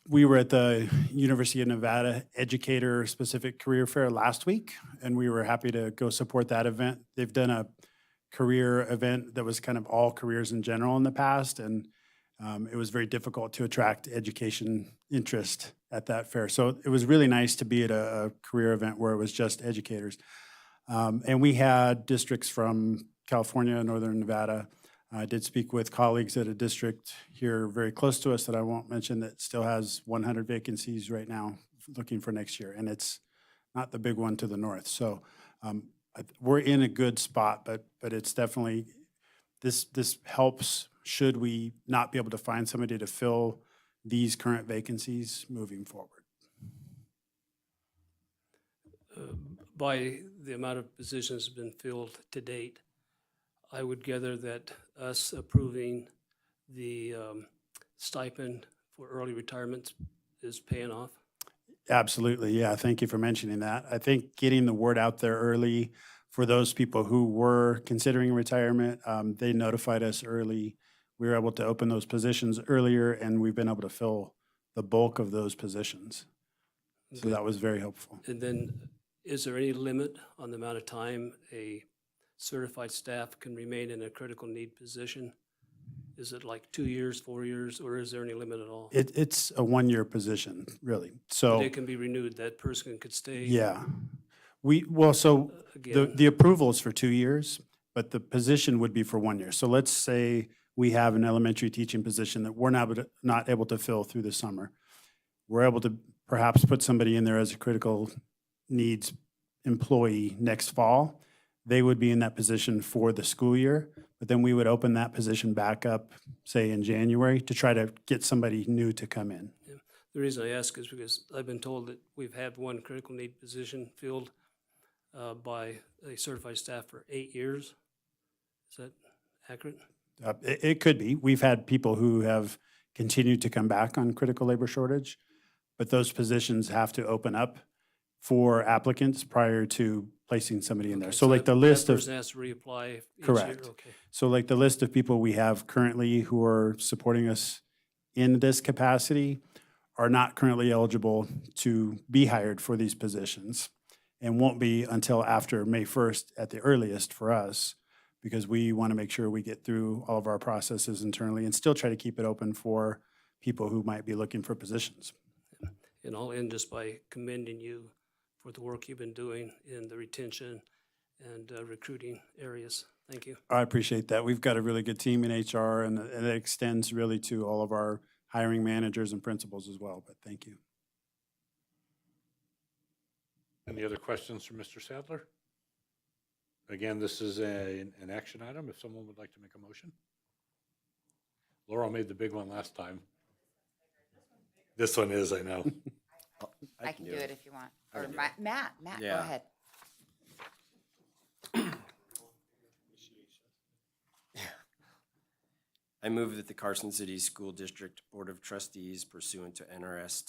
We were at the University of Nevada Educator Specific Career Fair last week, and we were happy to go support that event. They've done a career event that was kind of all careers in general in the past, and it was very difficult to attract education interest at that fair. So it was really nice to be at a career event where it was just educators. And we had districts from California, Northern Nevada. I did speak with colleagues at a district here very close to us that I won't mention that still has 100 vacancies right now looking for next year. And it's not the big one to the north. So we're in a good spot, but it's definitely, this helps should we not be able to find somebody to fill these current vacancies moving forward. By the amount of positions that have been filled to date, I would gather that us approving the stipend for early retirement is paying off. Absolutely, yeah, thank you for mentioning that. I think getting the word out there early for those people who were considering retirement, they notified us early. We were able to open those positions earlier, and we've been able to fill the bulk of those positions. So that was very helpful. And then, is there any limit on the amount of time a certified staff can remain in a critical need position? Is it like 2 years, 4 years, or is there any limit at all? It's a one-year position, really. But So, it can be renewed, that person could stay? yeah. The Again, approval is for 2 years, but the position would be for 1 year. So let's say we have an elementary teaching position that we're not able to fill through the summer. We're able to perhaps put somebody in there as a critical needs employee next fall. They would be in that position for the school year, but then we would open that position back up, say in January, to try to get somebody new to come in. the reason I ask is because I've been told that we've had one critical need position filled by a certified staff for 8 years. Is that accurate? It could be. We've had people who have continued to come back on critical labor shortage, but those positions have to open up for applicants prior to placing somebody in there. Okay, So like the that list of, person has to reapply each year? Correct. Okay. so like the list of people we have currently who are supporting us in this capacity are not currently eligible to be hired for these positions and won't be until after May 1st at the earliest for us, because we want to make sure we get through all of our processes internally and still try to keep it open for people who might be looking for positions. And I'll end just by commending you for the work you've been doing in the retention and recruiting areas. Thank you. I appreciate that. We've got a really good team in HR, and it extends really to all of our hiring managers and principals as well, but thank you. Any other questions for Mr. Sadler? Again, this is an action item, if someone would like to make a motion. Laurel made the big one last time. This one is, I know. I can do it if you want. Or Matt, go Yeah. ahead. I move that the Carson City School District Board of Trustees pursuant to NRS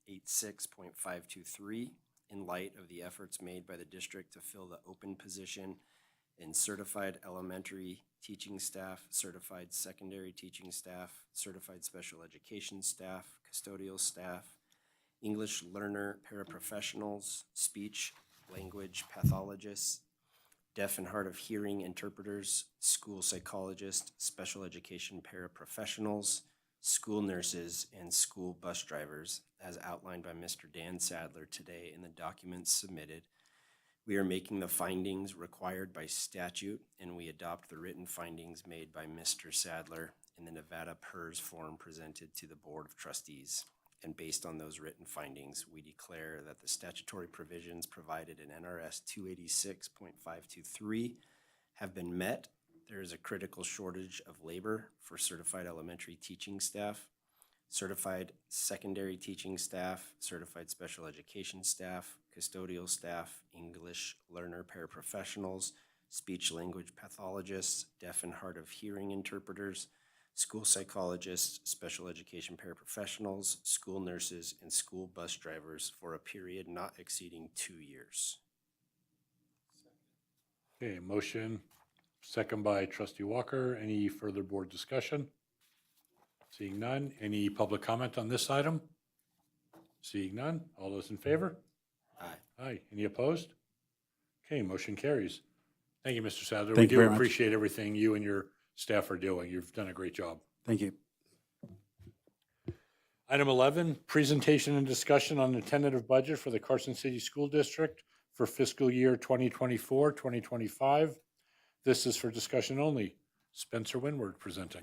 2886.523, in light of the efforts made by the district to fill the open position in certified elementary teaching staff, certified secondary teaching staff, certified special education staff, custodial staff, English learner paraprofessionals, speech language pathologists, deaf and hard of hearing interpreters, school psychologists, special education paraprofessionals, school nurses, and school bus drivers, as outlined by Mr. Dan Sadler today in the documents submitted. We are making the findings required by statute, and we adopt the written findings made by Mr. Sadler in the Nevada PERS form presented to the Board of Trustees. And based on those written findings, we declare that the statutory provisions provided in NRS 286.523 have been met. there is a critical shortage of labor for certified elementary teaching staff, certified secondary teaching staff, certified special education staff, custodial staff, English learner paraprofessionals, speech language pathologists, deaf and hard of hearing interpreters, school psychologists, special education paraprofessionals, school nurses, and school bus drivers for a period not exceeding 2 years. Okay, motion, second by trustee Walker. Any further board discussion? Seeing none. Any public comment on this item? Seeing none. All those in favor? Aye. Aye. Any opposed? Okay, motion carries. Thank you, Mr. Sadler. We Thank you do very much. appreciate everything you and your staff are doing. You've done a great job. Thank you. Item 11, presentation and discussion on the tentative budget for the Carson City School District for fiscal year 2024, 2025. This is for discussion only. Spencer Winward presenting.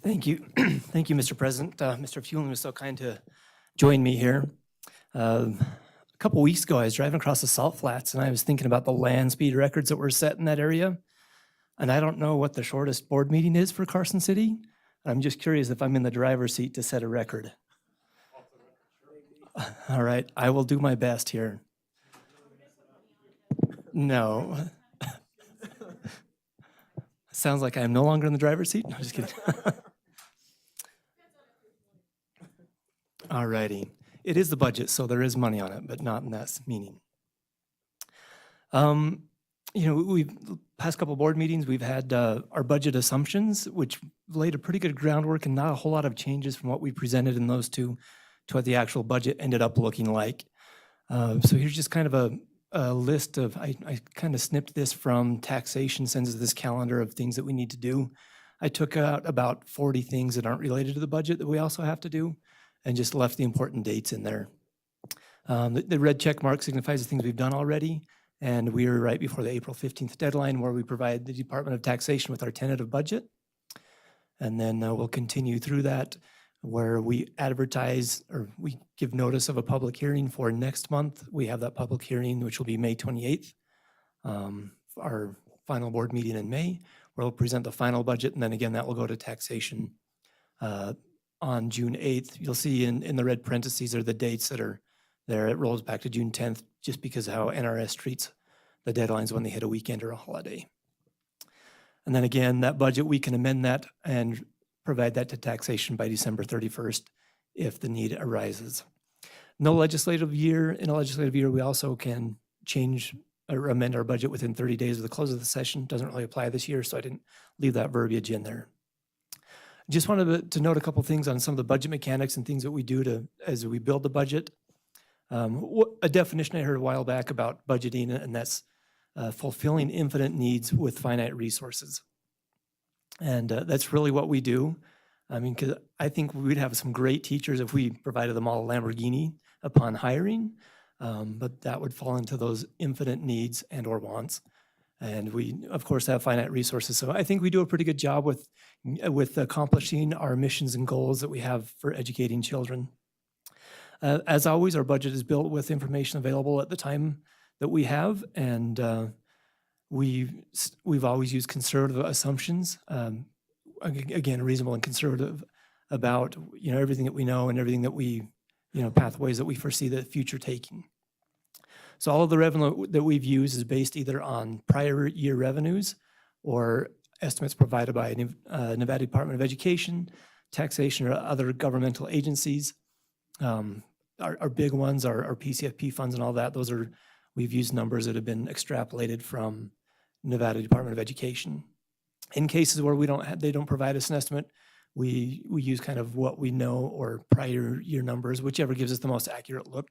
Thank you. Thank you, Mr. President. Mr. Fueling was so kind to join me here. A couple weeks ago, I was driving across the Salt Flats and I was thinking about the land speed records that were set in that area. And I don't know what the shortest board meeting is for Carson City. I'm just curious if I'm in the driver's seat to set a record. All right, I will do my best here. No. Sounds like I'm no longer in the driver's seat. No, just kidding. All righty. It is the budget, so there is money on it, but not in that meaning. We've past couple board meetings, we've had our budget assumptions, which laid a pretty good groundwork and not a whole lot of changes from what we presented in those two to what the actual budget ended up looking like. So here's just kind of a list of, I kind of snipped this from taxation, sends us this calendar of things that we need to do. I took out about 40 things that aren't related to the budget that we also have to do and just left the important dates in there. The red check mark signifies the things we've done already. And we are right before the April 15th deadline where we provide the Department of Taxation with our tentative budget. And then we'll continue through that where we advertise or we give notice of a public hearing for next month. We have that public hearing, which will be May 28th, our final board meeting in May, where we'll present the final budget. And then again, that will go to taxation on June 8th. You'll see in the red parentheses are the dates that are there. It rolls back to June 10th just because of how NRS treats the deadlines when they hit a weekend or a holiday. And then again, that budget, we can amend that and provide that to taxation by December 31st if the need arises. In a legislative year, we also can change or amend our budget within 30 days of the close of the session. Doesn't really apply this year, so I didn't leave that verbiage in there. Just wanted to note a couple things on some of the budget mechanics and things that we do as we build the budget. A definition I heard a while back about budgeting, and that's fulfilling infinite needs with finite resources. And that's really what we do. I mean, because I think we'd have some great teachers if we provided them all a Lamborghini upon hiring, but that would fall into those infinite needs and or wants. And we, of course, have finite resources. So I think we do a pretty good job with accomplishing our missions and goals that we have for educating children. As always, our budget is built with information available at the time that we have, and we've always used conservative assumptions. Again, reasonable and conservative about everything that we know and everything that we pathways that we foresee the future taking. So all of the revenue that we've used is based either on prior year revenues or estimates provided by Nevada Department of Education, taxation, or other governmental agencies. Our big ones are our PCFP funds and all that. We've used numbers that have been extrapolated from Nevada Department of Education. In cases where they don't provide us an estimate, we use kind of what we know or prior year numbers, whichever gives us the most accurate look.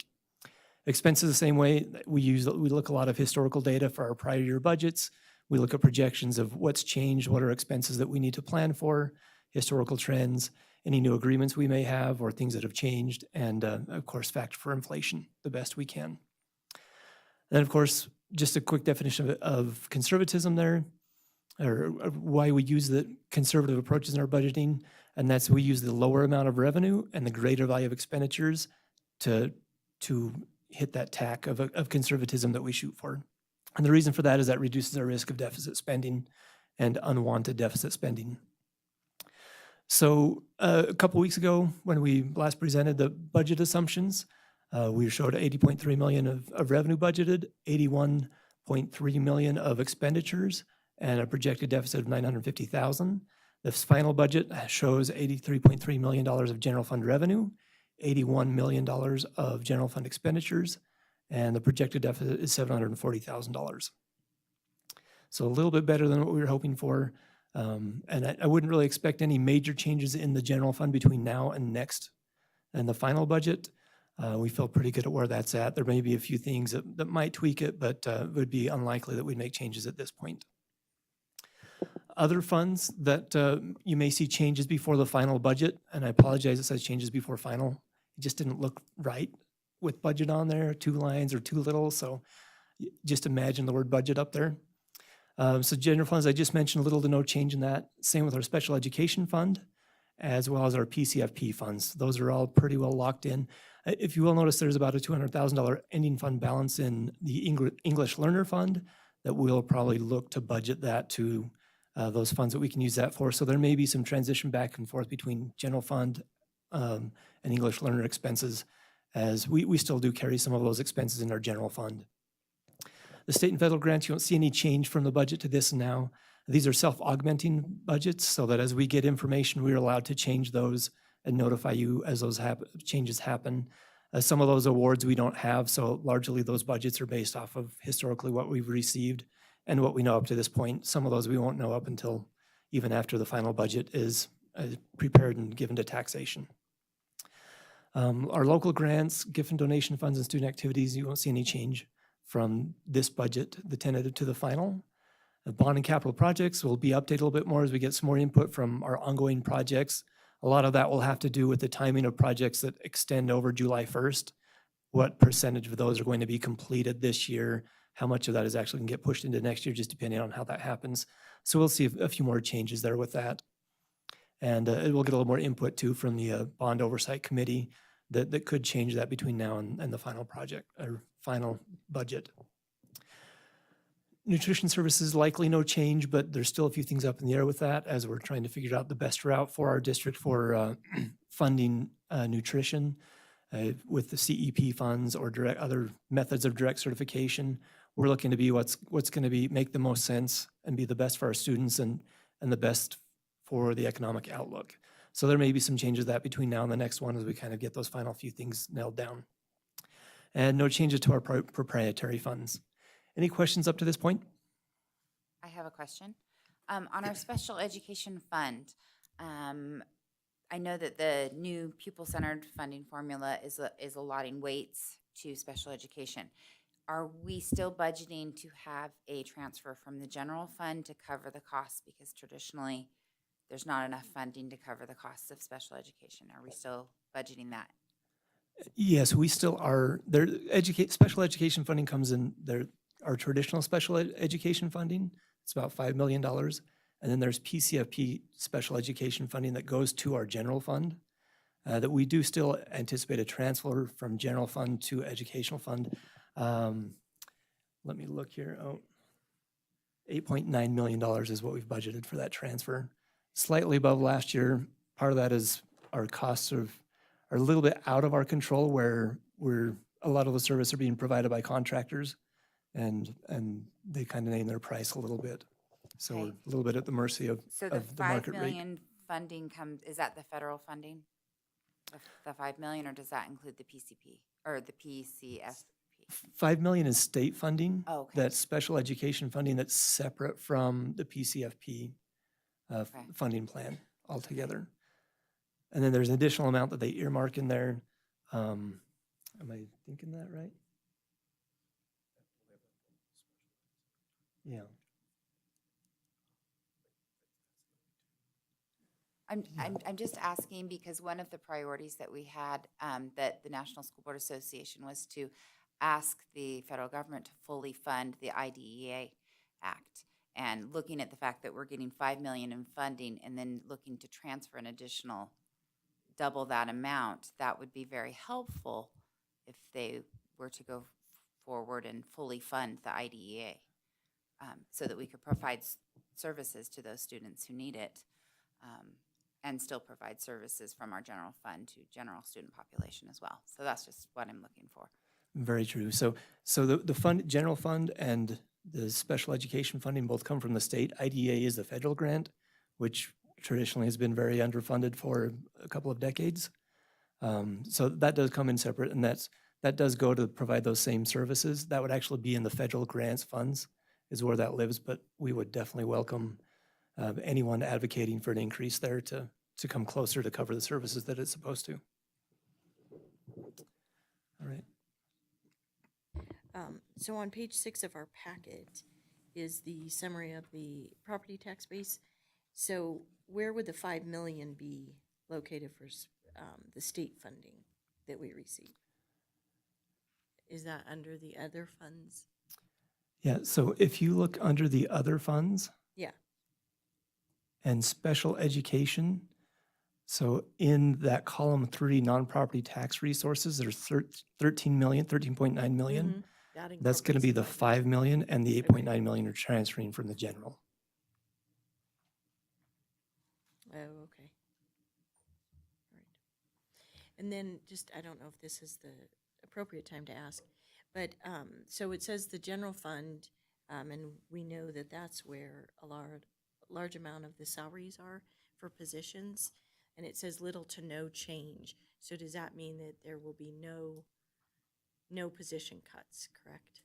Expenses the same way. We look a lot of historical data for our prior year budgets. We look at projections of what's changed, what are expenses that we need to plan for, historical trends, any new agreements we may have or things that have changed, and of course, factor for inflation the best we can. Then, of course, just a quick definition of conservatism there, or why we use the conservative approaches in our budgeting, and that's we use the lower amount of revenue and the greater value of expenditures to hit that tack of conservatism that we shoot for. And the reason for that is that reduces our risk of deficit spending and unwanted deficit spending. So a couple weeks ago, when we last presented the budget assumptions, we showed 80.3 million of revenue budgeted, 81.3 million of expenditures, and a projected deficit of 950,000. This final budget shows $83.3 million of general fund revenue, $81 million of general fund expenditures, and the projected deficit is $740,000. So a little bit better than what we were hoping for. And I wouldn't really expect any major changes in the general fund between now and next and the final budget. We feel pretty good at where that's at. There may be a few things that might tweak it, but it would be unlikely that we'd make changes at this point. Other funds that you may see changes before the final budget, and I apologize, it says changes before final. It just didn't look right with budget on there, 2 lines or too little, so just imagine the word budget up there. So general funds, I just mentioned, little to no change in that. Same with our special education fund, as well as our PCFP funds. Those are all pretty well locked in. If you will notice, there's about a $200,000 ending fund balance in the English Learner Fund that we'll probably look to budget that to those funds that we can use that for. So there may be some transition back and forth between general fund and English Learner expenses, as we still do carry some of those expenses in our general fund. The state and federal grants, you don't see any change from the budget to this now. These are self-augmenting budgets, so that as we get information, we're allowed to change those and notify you as those changes happen. Some of those awards we don't have, so largely those budgets are based off of historically what we've received and what we know up to this point. Some of those we won't know up until even after the final budget is prepared and given to taxation. Our local grants, gift and donation funds, and student activities, you won't see any change from this budget, the tentative to the final. The bond and capital projects will be updated a little bit more as we get some more input from our ongoing projects. A lot of that will have to do with the timing of projects that extend over July 1st. What percentage of those are going to be completed this year? How much of that is actually going to get pushed into next year, just depending on how that happens. So we'll see a few more changes there with that. And we'll get a little more input too from the bond oversight committee that could change that between now and the final project or final budget. Nutrition services, likely no change, but there's still a few things up in the air with that as we're trying to figure out the best route for our district for funding nutrition with the CEP funds or other methods of direct certification. We're looking to be what's going to make the most sense and be the best for our students and the best for the economic outlook. So there may be some changes that between now and the next one as we kind of get those final few things nailed down. And no changes to our proprietary funds. Any questions up to this point? I have a question. On our special education fund, I know that the new pupil-centered funding formula is allotting weights to special education. Are we still budgeting to have a transfer from the general fund to cover the costs? Because traditionally, there's not enough funding to cover the costs of special education. Are we still budgeting that? Yes, we still are. Special education funding comes in there. Our traditional special education funding, it's about $5 million. And then there's PCFP special education funding that goes to our general fund that we do still anticipate a transfer from general fund to educational fund. Let me look here. $8.9 million is what we've budgeted for that transfer. Slightly above last year. Part of that is our costs are a little bit out of our control, where a lot of the services are being provided by contractors, and they kind of name their price a little bit. So we're a little bit at the mercy of So the the market $5 rate. million funding is that the federal funding? The 5 million, or does that include the PCP or the PCFP? $5 million is state funding. Oh, okay. That's special education funding that's separate from the PCFP funding plan altogether. And then there's an additional amount that they earmark in there. Am I thinking that right? Yeah. I'm just asking because one of the priorities that we had, that the National School Board Association, was to ask the federal government to fully fund the IDEA Act. And looking at the fact that we're getting $5 million in funding and then looking to transfer an additional double that amount, that would be very helpful if they were to go forward and fully fund the IDEA, so that we could provide services to those students who need it, and still provide services from our general fund to general student population as well. So that's just what I'm looking for. Very true. So the fund, general fund and the special education funding both come from the state. IDEA is the federal grant, which traditionally has been very underfunded for a couple of decades. So that does come in separate, and that does go to provide those same services. That would actually be in the federal grants funds is where that lives, but we would definitely welcome anyone advocating for an increase there to come closer to cover the services that it's supposed to. All right. So on page 6 of our packet is the summary of the property tax base. So where would the 5 million be located for the state funding that we receive? Is that under the other funds? Yeah, so if you look under the other funds Yeah. and special education, so in that column 3, non-property tax resources, there's 13.9 million. Mhm. That That's going to be the incorporates 5 million, and the 8.9 million are transferring from the general. Oh, okay. All right. And then just, I don't know if this is the appropriate time to ask, but so it says the general fund, and we know that that's where a large amount of the salaries are for positions, and it says little to no change. So does that mean that there will be no position cuts, correct?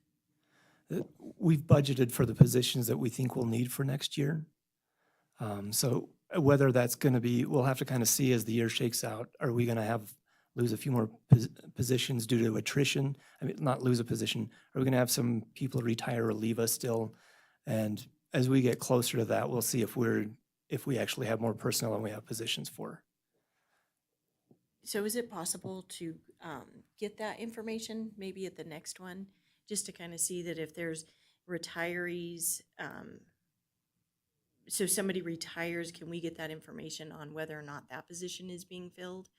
We've budgeted for the positions that we think we'll need for next year. So whether that's going to be, we'll have to kind of see as the year shakes out. Are we going to lose a few more positions due to attrition? I mean, not lose a position. Are we going to have some people retire or leave us still? And as we get closer to that, we'll see if we actually have more personnel than we have positions for. So is it possible to get that information maybe at the next one, just to kind of see that if there's retirees, so somebody retires, can we get that information on whether or not that position is being filled?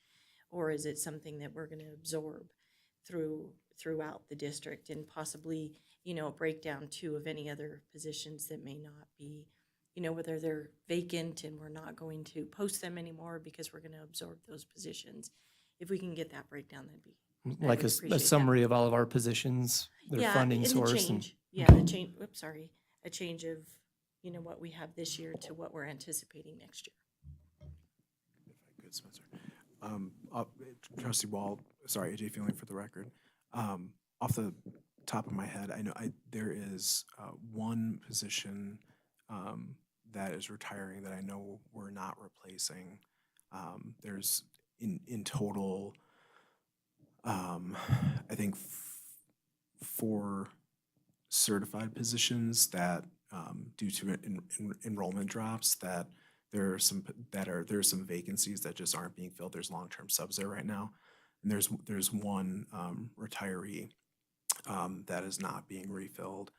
Or is it something that we're going to absorb throughout the district, and possibly, a breakdown too of any other positions that may not be, whether they're vacant and we're not going to post them anymore because we're going to absorb those positions. If we can get that breakdown, that'd be. I Like would a appreciate that. summary of all of our positions, their funding and source. the change. Yeah, Okay. the change. Oops, sorry, a change of what we have this year to what we're anticipating next year. Good, Spencer. Trustee Wall, sorry, AJ Feeling for the record. Off the top of my head, I know there is one position that is retiring that I know we're not replacing. There's in total, I think 4 certified positions that due to enrollment drops that there are some vacancies that just aren't being filled. There's long-term subs there right now, and there's one retiree that is not being refilled.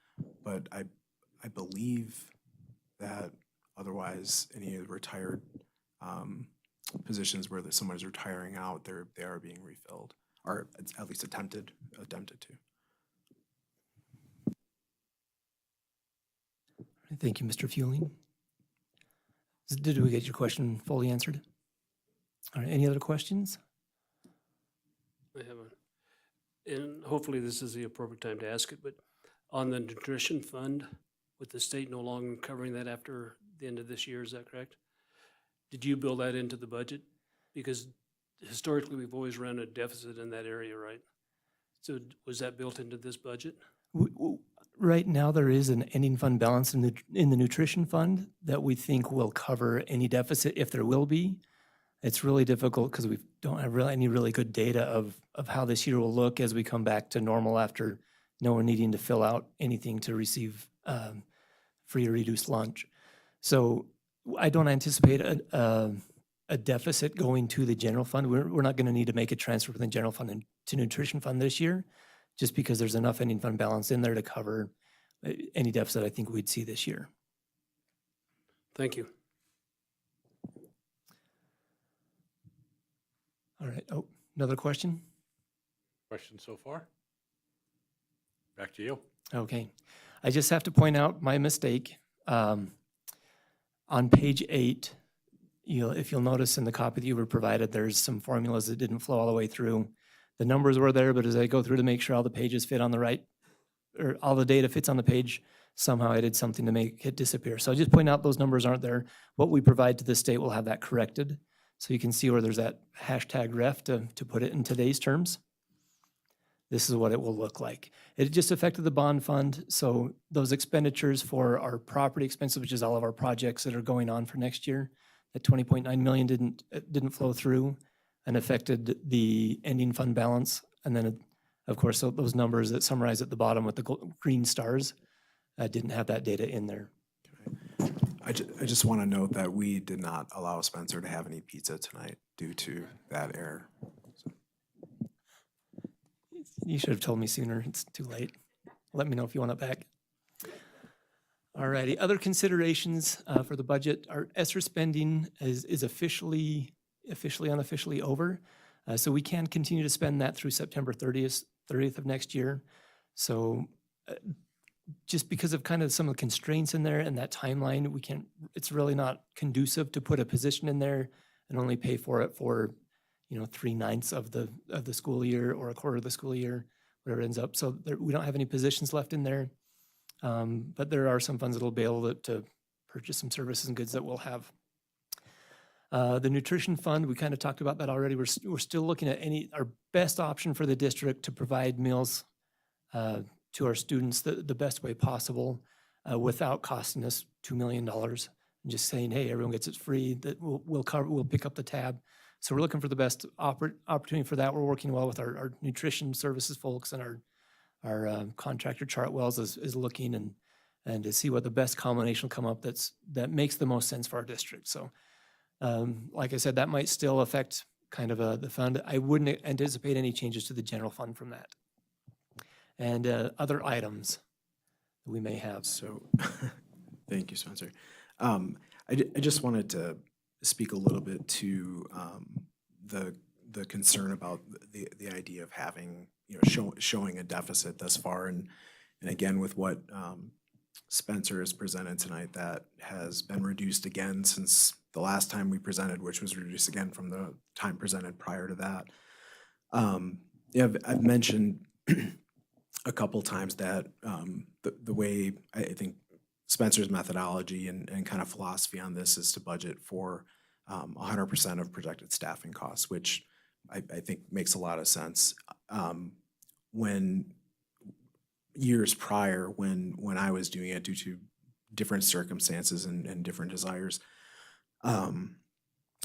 But I believe that otherwise any of the retired positions where someone is retiring out, they are being refilled, or at least attempted to. Thank you, Mr. Fueling. Did we get your question fully answered? All right, any other questions? I have and hopefully this is the appropriate time to ask it, but on the nutrition fund, with the state no longer covering that after the end of this year, is that correct? Did you build that into the budget? Because historically, we've always run a deficit in that area, right? So was that built into this budget? Right now, there is an ending fund balance in the nutrition fund that we think will cover any deficit if there will be. It's really difficult because we don't have any really good data of how this year will look as we come back to normal after no one needing to fill out anything to receive free or reduced lunch. So I don't anticipate a deficit going to the general fund. We're not going to need to make a transfer from the general fund to nutrition fund this year, just because there's enough ending fund balance in there to cover any deficit I think we'd see this year. Thank you. All right. Oh, another question? Question so far? Back to you. Okay. I just have to point out my mistake. On page 8, if you'll notice in the copy that you were provided, there's some formulas that didn't flow all the way through. The numbers were there, but as I go through to make sure all the pages fit on the right, or all the data fits on the page, somehow I did something to make it disappear. So I just point out those numbers aren't there. What we provide to the state will have that corrected. So you can see where there's that hashtag ref to put it in today's terms. This is what it will look like. It just affected the bond fund, so those expenditures for our property expenses, which is all of our projects that are going on for next year, that 20.9 million didn't flow through and affected the ending fund balance. And then, of course, so those numbers that summarize at the bottom with the green stars didn't have that data in there. I just want to note that we did not allow Spencer to have any pizza tonight due to that error. You should have told me sooner. It's too late. Let me know if you want it back. All righty. Other considerations for the budget. Our ESSER spending is officially, unofficially over. So we can continue to spend that through September 30th of next year. So just because of kind of some of the constraints in there and that timeline, we can't, it's really not conducive to put a position in there and only pay for it for 3/9 of the school year or a quarter of the school year, whatever it ends up. So we don't have any positions left in there, but there are some funds that will be able to purchase some services and goods that we'll have. The nutrition fund, we kind of talked about that already. We're still looking at our best option for the district to provide meals to our students the best way possible without costing us $2 million. And just saying, hey, everyone gets it free. That we'll pick up the tab. So we're looking for the best opportunity for that. We're working well with our nutrition services folks, and our contractor Chartwells is looking and to see what the best combination will come up that makes the most sense for our district. So like I said, that might still affect kind of the fund. I wouldn't anticipate any changes to the general fund from that. And other items that we may have. So, thank you, Spencer. I just wanted to speak a little bit to the concern about the idea of having, showing a deficit thus far. And again, with what Spencer has presented tonight, that has been reduced again since the last time we presented, which was reduced again from the time presented prior to that. I've mentioned a couple times that the way I think Spencer's methodology and kind of philosophy on this is to budget for 100% of projected staffing costs, which I think makes a lot of sense. When years prior, when I was doing it due to different circumstances and different desires,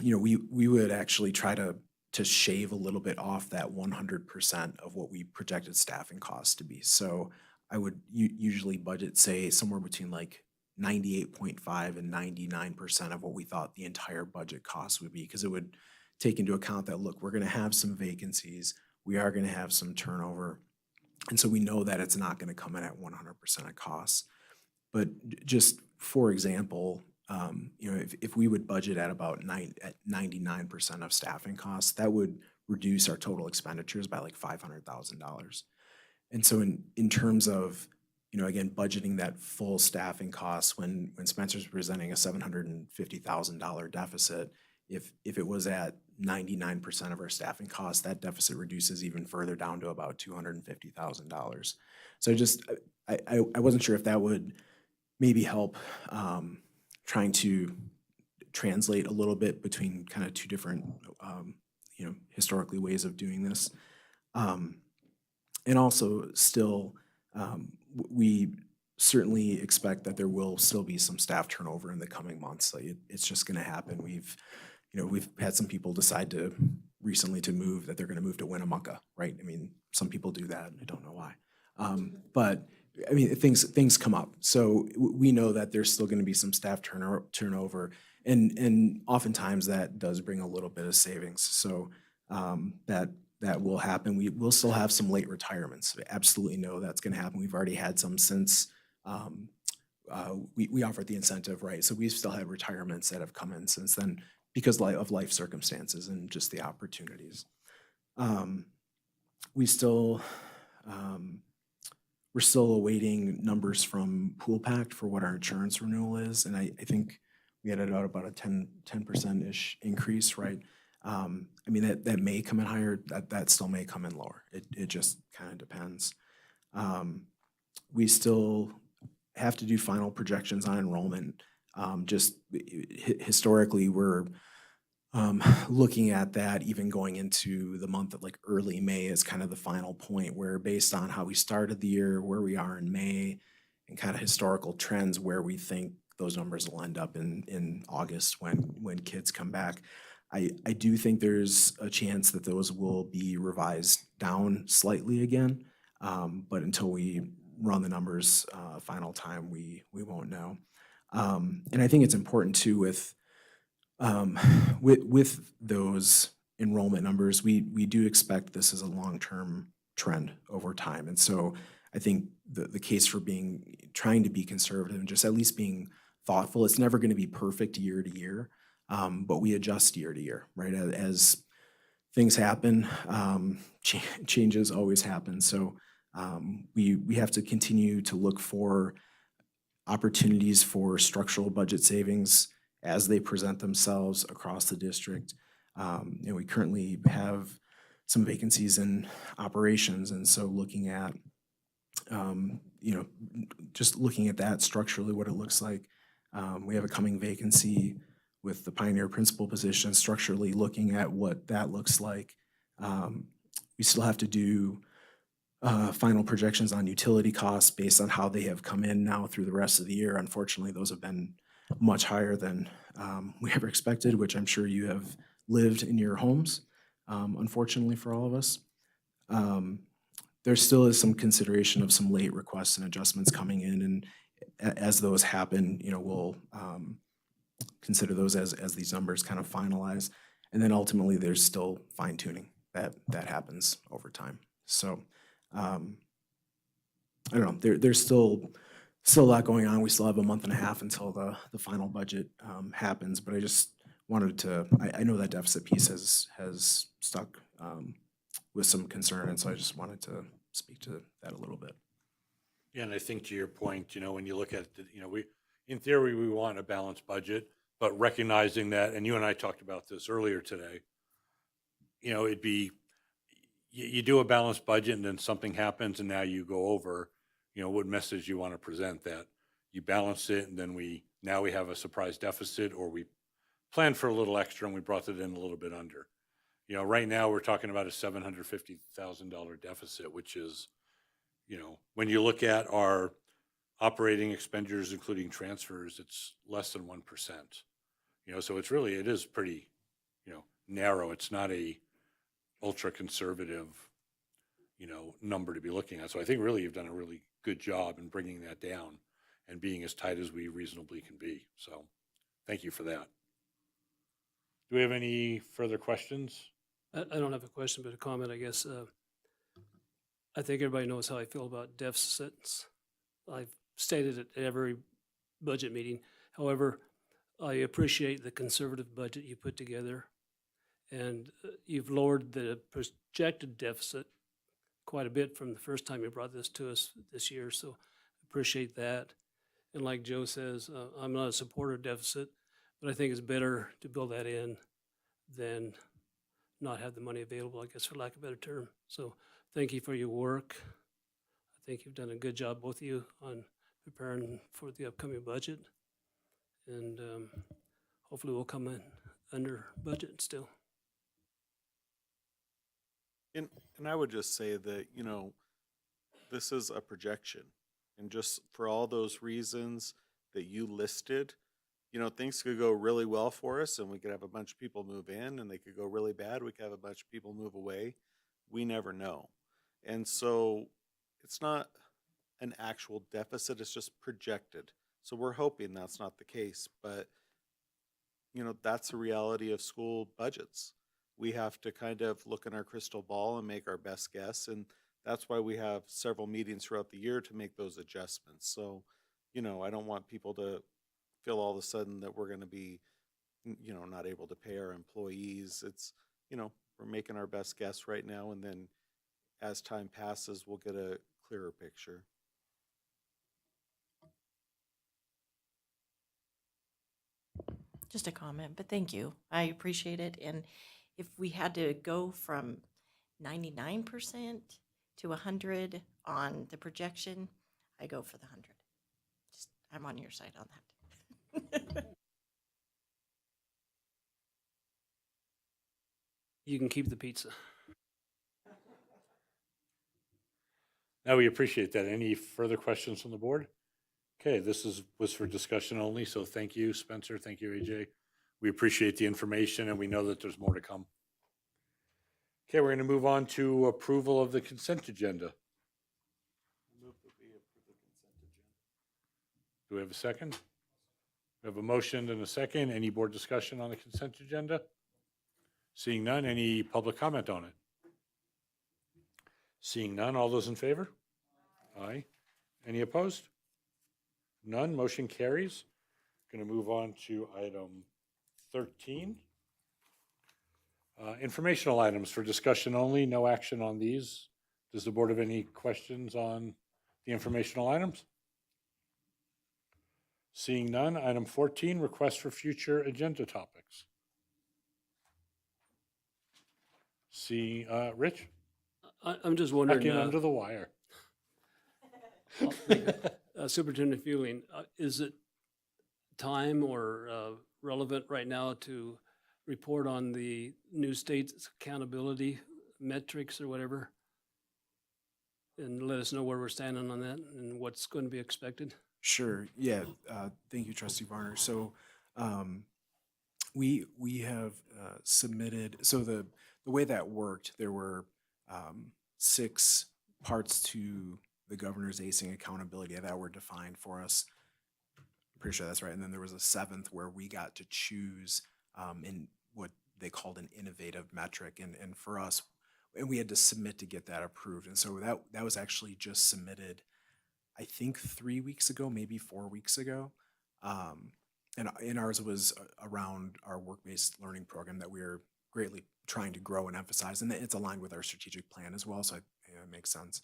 we would actually try to shave a little bit off that 100% of what we projected staffing costs to be. So I would usually budget, say, somewhere between like 98.5 and 99% of what we thought the entire budget cost would be, because it would take into account that, look, we're going to have some vacancies, we are going to have some turnover, and so we know that it's not going to come in at 100% of costs. But just for example, if we would budget at about 99% of staffing costs, that would reduce our total expenditures by like $500,000. And so in terms of, again, budgeting that full staffing costs, when Spencer's presenting a $750,000 deficit, if it was at 99% of our staffing costs, that deficit reduces even further down to about $250,000. So I wasn't sure if that would maybe help trying to translate a little bit between kind of two different, historically ways of doing this. And also still, we certainly expect that there will still be some staff turnover in the coming months. Like it's just going to happen. We've had some people decide recently to move, that they're going to move to Winnemucca, right? I mean, some people do that. I don't know why. But I mean, things come up. So we know that there's still going to be some staff turnover, and oftentimes that does bring a little bit of savings. So that will happen. We will still have some late retirements. We absolutely know that's going to happen. We've already had some since we offered the incentive, right? So we've still had retirements that have come in since then because of life circumstances and just the opportunities. We still we're still awaiting numbers from Pool Pact for what our insurance renewal is, and I think we had it out about a 10%-ish increase, right? I mean, that may come in higher, that still may come in lower. It just kind of depends. We still have to do final projections on enrollment. Just historically, we're looking at that even going into the month of like early May is kind of the final point where based on how we started the year, where we are in May, and kind of historical trends where we think those numbers will end up in August when kids come back. I do think there's a chance that those will be revised down slightly again, but until we run the numbers final time, we won't know. And I think it's important too with those enrollment numbers, we do expect this as a long-term trend over time. And so I think the case for trying to be conservative and just at least being thoughtful, it's never going to be perfect year to year, but we adjust year to year, right? As things happen, changes always happen. So we have to continue to look for opportunities for structural budget savings as they present themselves across the district. We currently have some vacancies in operations, and so looking at, just looking at that structurally, what it looks like. We have a coming vacancy with the pioneer principal position, structurally looking at what that looks like. We still have to do final projections on utility costs based on how they have come in now through the rest of the year. Unfortunately, those have been much higher than we ever expected, which I'm sure you have lived in your homes, unfortunately for all of us. There still is some consideration of some late requests and adjustments coming in, and as those happen, we'll consider those as these numbers kind of finalize. And then ultimately, there's still fine tuning that happens over time. So I don't know, there's still a lot going on. We still have a month and a half until the final budget happens, but I just wanted to, I know that deficit piece has stuck with some concern, and so I just wanted to speak to that a little bit. Yeah, and I think to your point, when you look at, in theory, we want a balanced budget, but recognizing that, and you and I talked about this earlier today, it'd be, you do a balanced budget and then something happens and now you go over, what message you want to present, that you balance it and then now we have a surprise deficit, or we planned for a little extra and we brought it in a little bit under. Right now we're talking about a $750,000 deficit, which is, when you look at our operating expenditures, including transfers, it's less than 1%. So it is pretty, narrow. It's not a ultra conservative, number to be looking at. So I think really you've done a really good job in bringing that down and being as tight as we reasonably can be. So thank you for that. Do we have any further questions? I don't have a question, but a comment, I guess. I think everybody knows how I feel about deficits. I've stated it at every budget meeting. However, I appreciate the conservative budget you put together, and you've lowered the projected deficit quite a bit from the first time you brought this to us this year, so appreciate that. And like Joe says, I'm not a supporter of deficit, but I think it's better to build that in than not have the money available, I guess, for lack of a better term. So thank you for your work. I think you've done a good job, both of you, on preparing for the upcoming budget. And hopefully we'll come in under budget still. And I would just say that, this is a projection. And just for all those reasons that you listed, things could go really well for us and we could have a bunch of people move in, and they could go really bad. We could have a bunch of people move away. We never know. And so it's not an actual deficit, it's just projected. So we're hoping that's not the case, but that's the reality of school budgets. We have to kind of look in our crystal ball and make our best guess, and that's why we have several meetings throughout the year to make those adjustments. So, I don't want people to feel all of a sudden that we're going to be, not able to pay our employees. It's, we're making our best guess right now, and then as time passes, we'll get a clearer picture. just a comment, but thank you. I appreciate it. And if we had to go from 99% to 100 on the projection, I go for the 100. Just, I'm on your side on that. You can keep the pizza. Now, we appreciate that. Any further questions from the board? Okay, was for discussion only, so thank you, Spencer. Thank you, AJ. We appreciate the information and we know that there's more to come. Okay, we're going to move on to approval of the consent agenda. Do we have a second? We have a motion and a second. Any board discussion on the consent agenda? Seeing none, any public comment on it? Seeing none, all those in favor? Aye. Any opposed? None, motion carries. Going to move on to item 13. Informational items for discussion only, no action on these. Does the board have any questions on the informational items? Seeing none, item 14, request for future agenda topics. See, Rich? I'm just Back wondering, in under the wire. Superintendent Fueling, is it time or relevant right now to report on the new state's accountability metrics or whatever? And let us know where we're standing on that and what's going to be expected? Sure. Yeah. Thank you, Trustee Varner. So we have submitted. So the way that worked, there were 6 parts to the governor's acing accountability that were defined for us. I'm pretty sure that's right. And then there was a 7th where we got to choose in what they called an innovative metric. And for us, and we had to submit to get that approved. And so that was actually just submitted, I think 3 weeks ago, maybe 4 weeks ago. And ours was around our work-based learning program that we're greatly trying to grow and emphasize. And it's aligned with our strategic plan as well, so it makes sense.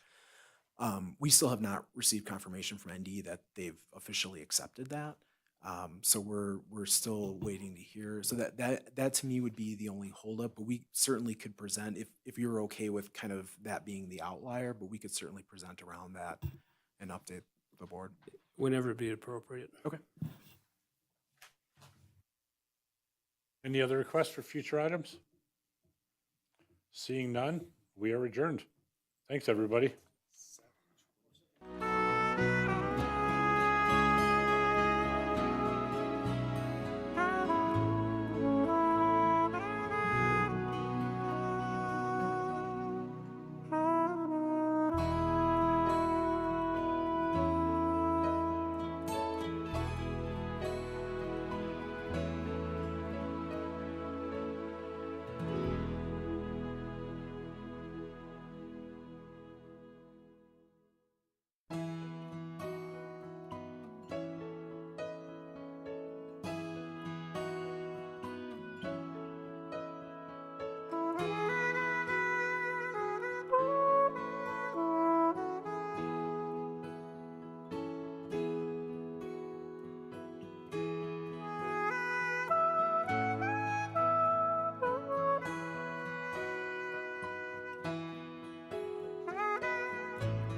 We still have not received confirmation from ND that they've officially accepted that. So we're still waiting to hear. So that to me would be the only holdup, but we certainly could present, if you're okay with kind of that being the outlier, but we could certainly present around that and update the board. Whenever it be appropriate. Okay. Any other requests for future items? Seeing none, we are adjourned. Thanks, everybody.